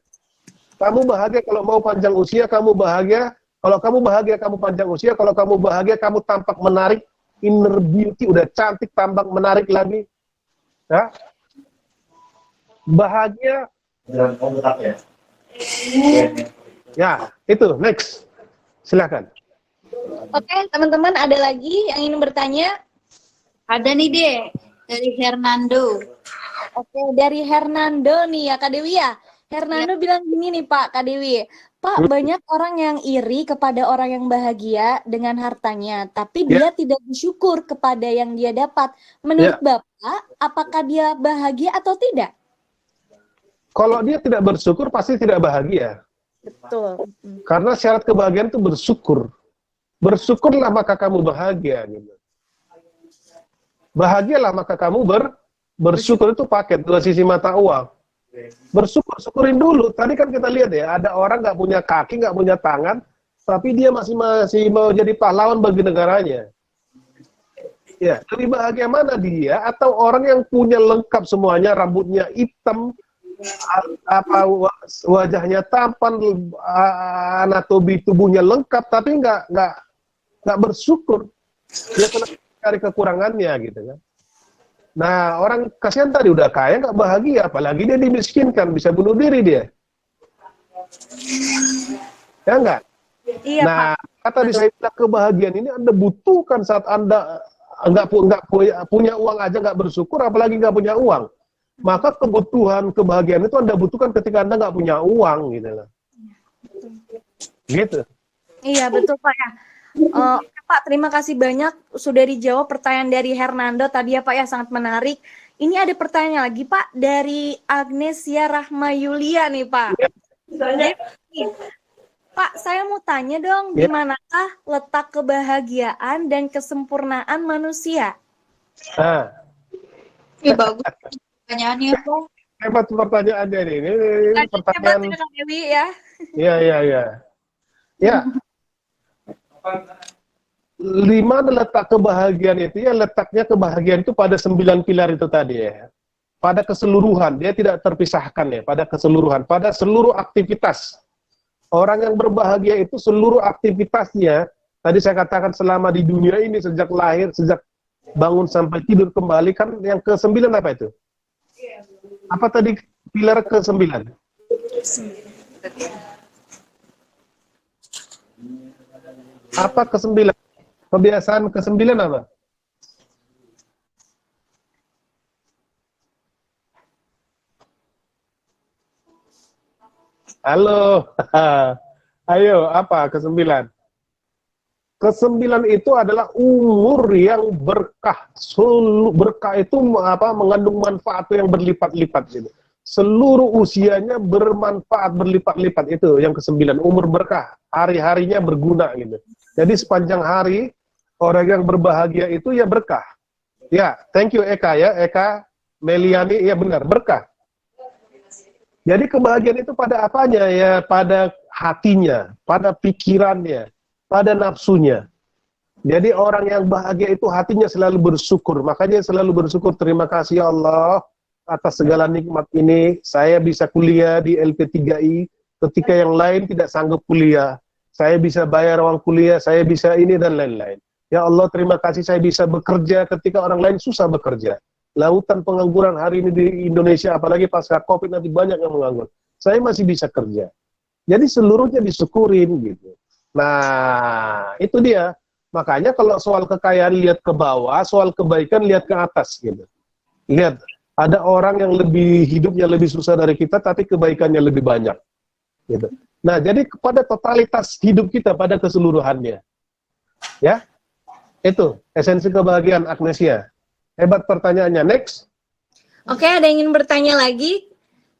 Kamu bahagia kalau mau panjang usia, kamu bahagia. Kalau kamu bahagia, kamu panjang usia. Kalau kamu bahagia, kamu tampak menarik. Inner beauty, udah cantik, tampak menarik lagi. Ya. Bahagia. Ya, itu. Next. Silakan. Oke, teman-teman ada lagi yang ingin bertanya? Ada nih, Dek. Dari Hernando. Oke, dari Hernando nih ya, Kak Dewi ya. Hernando bilang gini nih Pak, Kak Dewi. Pak, banyak orang yang iri kepada orang yang bahagia dengan hartanya, tapi dia tidak bersyukur kepada yang dia dapat. Menurut Bapak, apakah dia bahagia atau tidak? Kalau dia tidak bersyukur, pasti tidak bahagia. Betul. Karena syarat kebahagiaan itu bersyukur. Bersyukurlah maka kamu bahagia. Gitu. Bahagialah maka kamu bersyukur itu paket dua sisi mata uang. Syukurin dulu. Tadi kan kita lihat ya, ada orang nggak punya kaki, nggak punya tangan, tapi dia masih mau jadi pahlawan bagi negaranya. Ya, lebih bahagia mana dia atau orang yang punya lengkap semuanya, rambutnya hitam, wajahnya tampan, anatomi tubuhnya lengkap, tapi nggak bersyukur. Dia kena cari kekurangannya gitu kan. Nah, orang kasihan tadi udah kaya nggak bahagia, apalagi dia dimiskinkan, bisa bunuh diri dia. Ya enggak? Iya, nah, Pak. kata tadi saya bilang kebahagiaan ini Anda butuhkan saat Anda nggak punya uang aja nggak bersyukur, apalagi nggak punya uang. Maka kebahagiaan itu Anda butuhkan ketika Anda nggak punya uang gitu. Gitu. Iya, betul Pak ya. Oke, Pak, terima kasih banyak sudah dijawab pertanyaan dari Hernando tadi ya Pak ya, sangat menarik. Ini ada pertanyaan lagi Pak dari Agnesia Rahma Yulia nih Pak. Jadi, Pak, saya mau tanya dong, di manakah letak kebahagiaan dan kesempurnaan manusia? Bagus pertanyaannya Pak. Hebat pertanyaannya ini pertanyaan. Hebat ya Kak Dewi ya. Iya. Ya. Lima letak kebahagiaan itu ya, letaknya kebahagiaan itu pada 9 pilar itu tadi ya. Pada keseluruhan, dia tidak terpisahkan ya, pada keseluruhan, pada seluruh aktivitas. Orang yang berbahagia itu seluruh aktivitasnya, tadi saya katakan selama di dunia ini, sejak lahir, sejak bangun sampai tidur kembali, kan yang ke-9 apa itu? Apa tadi pilar ke-9? Apa ke-9? Kebiasaan ke-9 apa? Halo. Ayo, apa ke-9? Ke-9 itu adalah umur yang berkah. Berkah itu mengandung manfaat yang berlipat-lipat gitu. Seluruh usianya bermanfaat berlipat-lipat, itu yang ke-9, umur berkah. Hari-harinya berguna gitu. Jadi sepanjang hari orang yang berbahagia itu ya berkah. Ya, thank you Eka ya, Eka Meliani, ya benar, berkah. Jadi kebahagiaan itu pada apanya ya? Pada hatinya, pada pikirannya, pada nafsunya. Jadi orang yang bahagia itu hatinya selalu bersyukur. Makanya selalu bersyukur, terima kasih ya Allah atas segala nikmat ini. Saya bisa kuliah di LP3I ketika yang lain tidak sanggup kuliah. Saya bisa bayar uang kuliah, saya bisa ini dan lain-lain. Ya Allah, terima kasih saya bisa bekerja ketika orang lain susah bekerja. Lautan pengangguran hari ini di Indonesia, apalagi pasca COVID nanti banyak yang menganggur. Saya masih bisa kerja. Jadi seluruhnya disyukurin gitu. Nah, itu dia. Makanya kalau soal kekayaan lihat ke bawah, soal kebaikan lihat ke atas gitu. Lihat, ada orang yang hidupnya lebih susah dari kita, tapi kebaikannya lebih banyak. Gitu. Nah, jadi kepada totalitas hidup kita pada keseluruhannya. Ya. Itu esensi kebahagiaan Agnesia. Hebat pertanyaannya. Next. Oke, ada yang ingin bertanya lagi?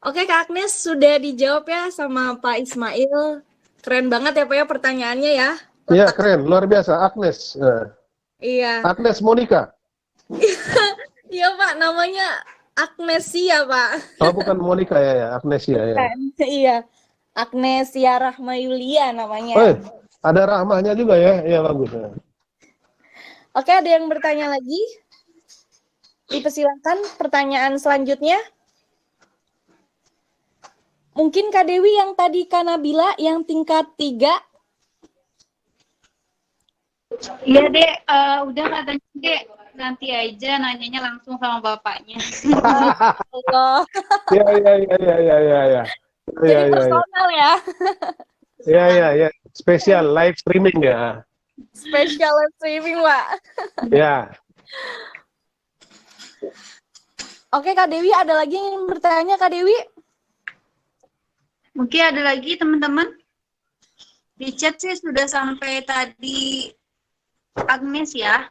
Oke, Kak Agnes sudah dijawab ya sama Pak Ismail. Keren banget ya Pak ya pertanyaannya ya. Iya, keren, luar biasa Agnes. Iya. Agnes Monica. Iya Pak, namanya Agnesia Pak. Oh, bukan Monica ya, Agnesia ya. Iya. Agnesia Rahma Yulia namanya. Oh, ada rahmahnya juga ya. Iya, bagus. Oke, ada yang bertanya lagi? Dipersilakan pertanyaan selanjutnya. Mungkin Kak Dewi yang tadi Kak Nabila yang tingkat 3. Iya Dek, udah katanya Dek, nanti aja nanyanya langsung sama bapaknya. Allah. Iya. Jadi personal ya. Iya. Spesial live streaming ya. Spesial live streaming, Pak. Ya. Oke, Kak Dewi, ada lagi yang ingin bertanya, Kak Dewi? Mungkin ada lagi teman-teman? Di chat sih sudah sampai tadi Agnes ya.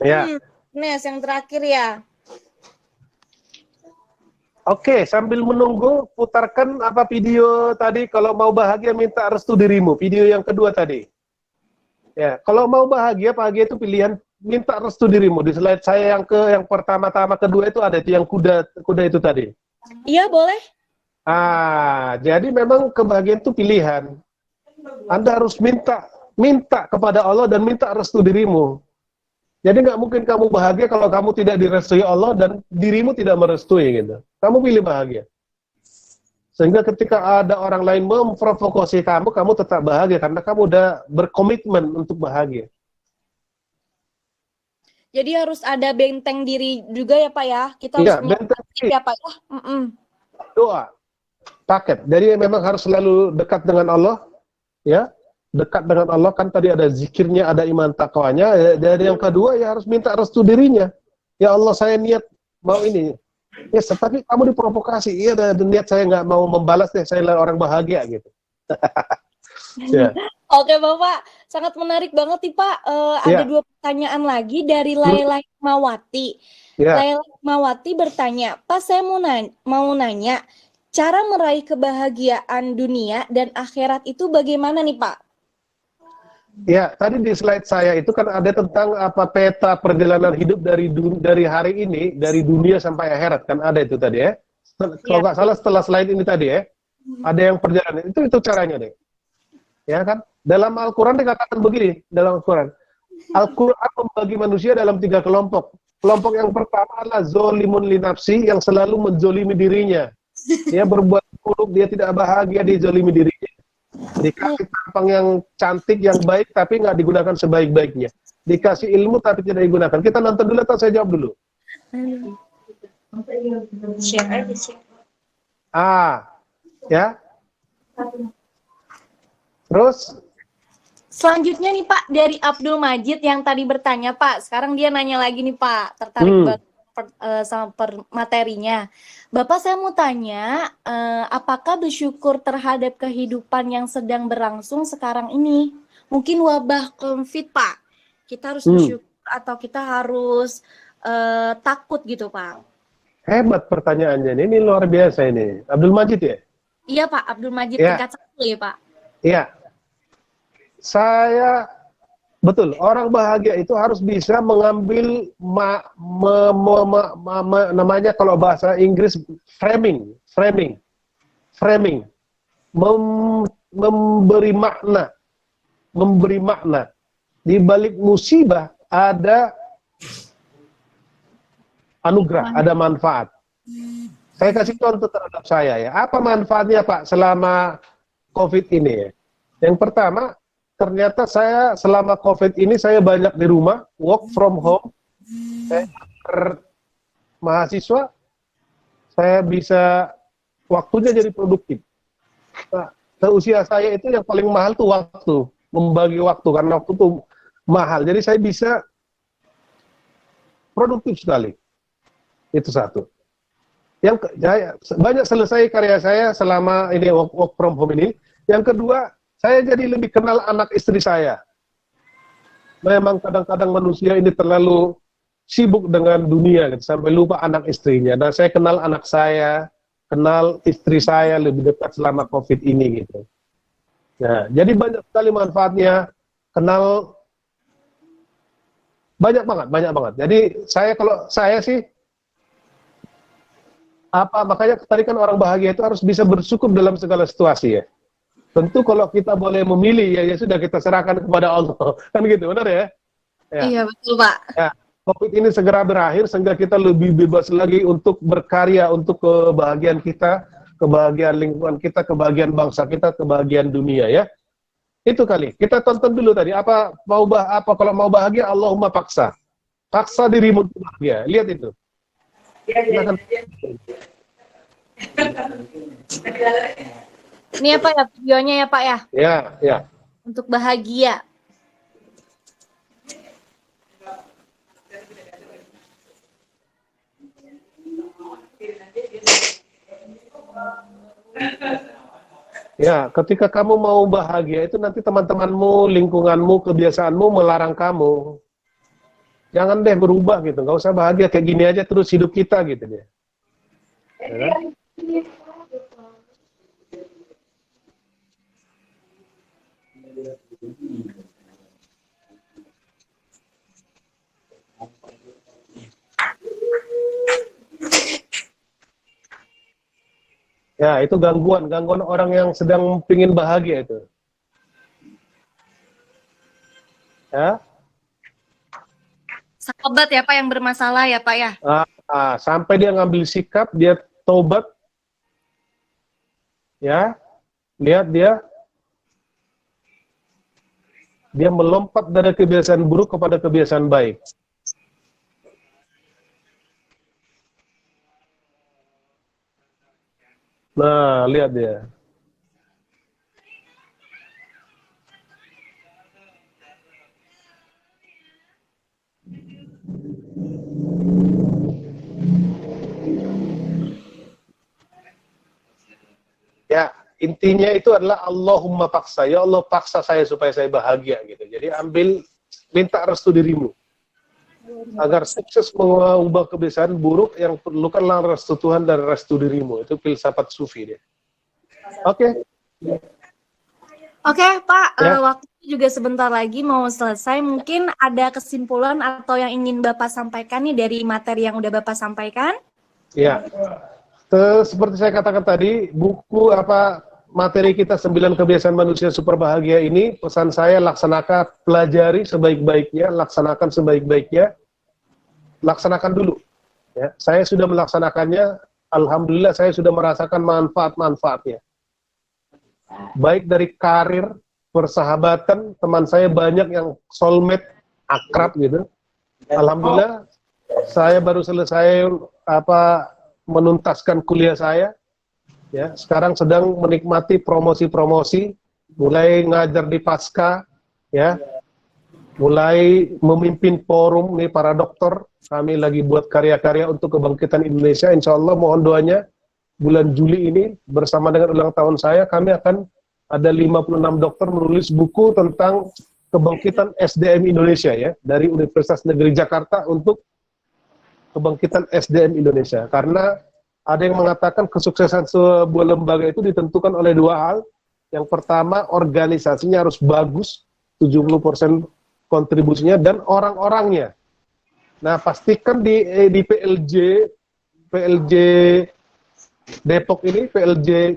Ya. Agnes yang terakhir ya. Oke, sambil menunggu, putarkan apa video tadi, kalau mau bahagia minta restu dirimu, video yang kedua tadi. Ya, kalau mau bahagia itu pilihan minta restu dirimu. Di slide saya yang pertama-tama kedua itu ada itu yang kuda itu tadi. Iya, boleh. Jadi memang kebahagiaan itu pilihan. Anda harus minta kepada Allah dan minta restu dirimu. Jadi nggak mungkin kamu bahagia kalau kamu tidak direstui Allah dan dirimu tidak merestui gitu. Kamu pilih bahagia. Sehingga ketika ada orang lain memprovokasi kamu, kamu tetap bahagia karena kamu udah berkomitmen untuk bahagia. Jadi harus ada benteng diri juga ya Pak ya. Kita harus Iya, punya benteng prinsip ya Pak ya. doa, paket. Jadi memang harus selalu dekat dengan Allah, ya. Dekat dengan Allah kan tadi ada zikirnya, ada iman takwanya. Dari yang kedua ya harus minta restu dirinya. Ya Allah, saya niat mau ini. Ya, tapi kamu diprovokasi. Iya, dan niat saya nggak mau membalas deh. Saya orang bahagia gitu. Ya. Oke Bapak, sangat menarik banget nih Pak. Ada 2 pertanyaan lagi dari Laila Hikmawati. Laila Hikmawati bertanya, Pak saya mau nanya, cara meraih kebahagiaan dunia dan akhirat itu bagaimana nih Pak? Ya, tadi di slide saya itu kan ada tentang apa peta perjalanan hidup dari hari ini, dari dunia sampai akhirat kan ada itu tadi ya. Kalau nggak salah setelah slide ini tadi ya, ada yang perjalanan itu caranya deh. Ya kan? Dalam Al-Quran dikatakan begini, dalam Al-Quran membagi manusia dalam 3 kelompok. Kelompok yang pertama adalah zolimun li nafsi, yang selalu menzolimi dirinya. Dia berbuat buruk, dia tidak bahagia, dia zolimi dirinya. Dikasih tampang yang cantik, yang baik, tapi nggak digunakan sebaik-baiknya. Dikasih ilmu, tapi tidak digunakan. Kita nonton dulu atau saya jawab dulu? Share aja, share. Ya. Terus? Selanjutnya nih Pak, dari Abdul Majid yang tadi bertanya Pak. Sekarang dia nanya lagi nih Pak, tertarik banget sama materinya. Bapak saya mau tanya, apakah bersyukur terhadap kehidupan yang sedang berlangsung sekarang ini? Mungkin wabah COVID Pak, kita harus bersyukur atau kita harus takut gitu Pak? Hebat pertanyaannya, ini luar biasa ini. Abdul Majid ya? Iya Pak, Abdul Majid tingkat 1 ya Pak? Iya. Saya betul, orang bahagia itu harus bisa mengambil namanya kalau bahasa Inggris framing, memberi makna. Di balik musibah ada anugerah, ada manfaat. Saya kasih contoh terhadap saya ya. Apa manfaatnya Pak selama COVID ini ya? Yang pertama, ternyata saya selama COVID ini saya banyak di rumah, work from home. Saya mahasiswa, saya bisa waktunya jadi produktif. Nah, seusia saya itu yang paling mahal tuh waktu, membagi waktu karena waktu itu mahal. Jadi saya bisa produktif sekali. Itu satu. Yang banyak selesai karya saya selama ini work from home ini. Yang kedua, saya jadi lebih kenal anak istri saya. Memang kadang-kadang manusia ini terlalu sibuk dengan dunia, gitu, sampai lupa anak istrinya. Dan saya kenal anak saya, kenal istri saya lebih dekat selama COVID ini, gitu. Nah, jadi banyak sekali manfaatnya. Kenal banyak banget. Jadi kalau saya sih makanya tadi kan orang bahagia itu harus bisa bersyukur dalam segala situasi ya. Tentu kalau kita boleh memilih ya sudah kita serahkan kepada Allah. Kan gitu, benar ya? Iya, betul Pak. Ya, COVID ini segera berakhir sehingga kita lebih bebas lagi untuk berkarya untuk kebahagiaan kita, kebahagiaan lingkungan kita, kebahagiaan bangsa kita, kebahagiaan dunia ya. Itu kali. Kita tonton dulu tadi kalau mau bahagia Allahumma paksa. Paksa dirimu untuk bahagia. Lihat itu. Ini apa ya videonya ya Pak ya? Ya. Untuk bahagia. Ya, ketika kamu mau bahagia itu nanti teman-temanmu, lingkunganmu, kebiasaanmu melarang kamu. Jangan deh berubah gitu, nggak usah bahagia kayak gini aja terus hidup kita gitu deh. Ya kan? Ya, itu gangguan orang yang sedang pingin bahagia itu. Ya. Sahabat ya Pak yang bermasalah ya Pak ya. Sampai dia ngambil sikap, dia taubat. Ya. Lihat dia melompat dari kebiasaan buruk kepada kebiasaan baik. Nah, lihat dia. Ya, intinya itu adalah Allahumma paksa. Ya Allah, paksa saya supaya saya bahagia gitu. Jadi minta restu dirimu. Agar sukses mengubah kebiasaan buruk, yang perlukanlah restu Tuhan dan restu dirimu. Itu filsafat sufi dia. Oke. Oke, Pak, Ya. waktu juga sebentar lagi mau selesai. Mungkin ada kesimpulan atau yang ingin Bapak sampaikan nih dari materi yang udah Bapak sampaikan? Ya. Seperti saya katakan tadi, buku materi kita 9 kebiasaan manusia super bahagia ini, pesan saya laksanakan, pelajari sebaik-baiknya, laksanakan sebaik-baiknya, laksanakan dulu. Ya, saya sudah melaksanakannya, alhamdulillah saya sudah merasakan manfaat-manfaatnya. Baik dari karir, persahabatan, teman saya banyak yang soulmate, akrab gitu. Alhamdulillah, saya baru selesai menuntaskan kuliah saya. Ya, sekarang sedang menikmati promosi-promosi, mulai ngajar di Pasca, ya, mulai memimpin forum nih para dokter. Kami lagi buat karya-karya untuk kebangkitan Indonesia. Insya Allah mohon doanya bulan Juli ini bersama dengan ulang tahun saya, kami akan ada 56 dokter menulis buku tentang kebangkitan SDM Indonesia ya, dari Universitas Negeri Jakarta untuk kebangkitan SDM Indonesia. Karena ada yang mengatakan kesuksesan sebuah lembaga itu ditentukan oleh 2 hal. Yang pertama, organisasinya harus bagus, 70% kontribusinya, dan orang-orangnya. Nah, pastikan di PLJ Depok ini, PLJ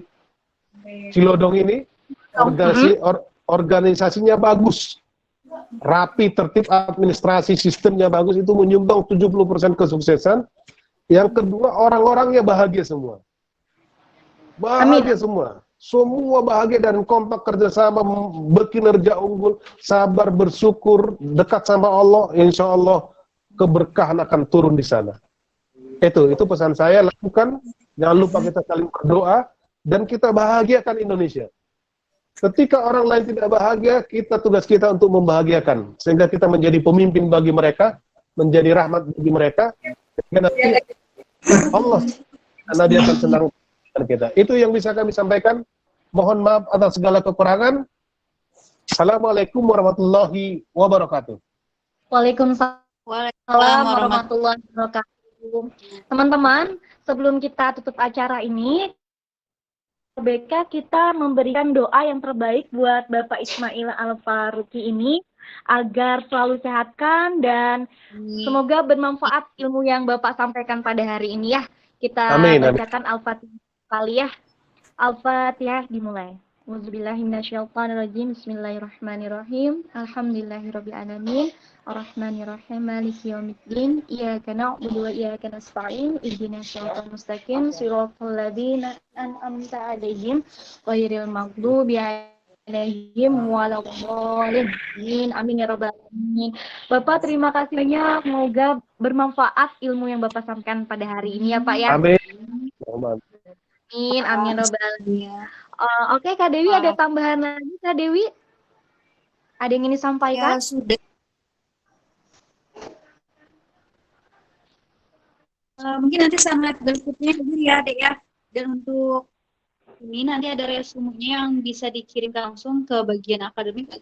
Cilodong ini, organisasinya bagus, rapi, tertib, administrasi, sistemnya bagus, itu menyumbang 70% kesuksesan. Yang kedua, orang-orangnya bahagia semua. Bahagia semua. Semua bahagia dan kompak kerjasama, berkinerja unggul, sabar, bersyukur, dekat sama Allah, insya Allah keberkahan akan turun di sana. Itu pesan saya, lakukan. Jangan lupa kita saling berdoa, dan kita bahagiakan Indonesia. Ketika orang lain tidak bahagia, tugas kita untuk membahagiakan. Sehingga kita menjadi pemimpin bagi mereka, menjadi rahmat bagi mereka, sehingga nanti Allah, karena dia akan senang dengan kita. Itu yang bisa kami sampaikan. Mohon maaf atas segala kekurangan. Assalamualaikum warahmatullahi wabarakatuh. Waalaikumsalam warahmatullahi wabarakatuh. Teman-teman, sebelum kita tutup acara ini, BK kita memberikan doa yang terbaik buat Bapak Ismail Al-Faruqi ini agar selalu sehatkan dan semoga bermanfaat ilmu yang Bapak sampaikan pada hari ini ya. Kita bacakan Al-Fatihah kali ya. Al-Fatihah dimulai. Auzubillahiminasyaitonirrajim. Bismillahirrahmanirrahim. Alhamdulillahirabbil alamin. Arrahmanirrahim. Maliki yaumiddin. Iyyaka na'budu wa iyyaka nasta'in. Ihdinas siratal mustaqim. Shiratal ladzina an'amta 'alaihim ghairil maghdubi alaihim waladdallin. Amin ya rabbal alamin. Bapak terima kasih banyak. Semoga bermanfaat ilmu yang Bapak sampaikan pada hari ini ya Pak ya. Amin. Amin ya rabbal alamin. Oke, Kak Dewi ada tambahan lagi, Kak Dewi? Ada yang ingin disampaikan? Ya, sudah. Mungkin nanti sangat berikutnya ya, Dek ya. Dan untuk ini nanti ada resumenya yang bisa dikirim langsung ke bagian akademik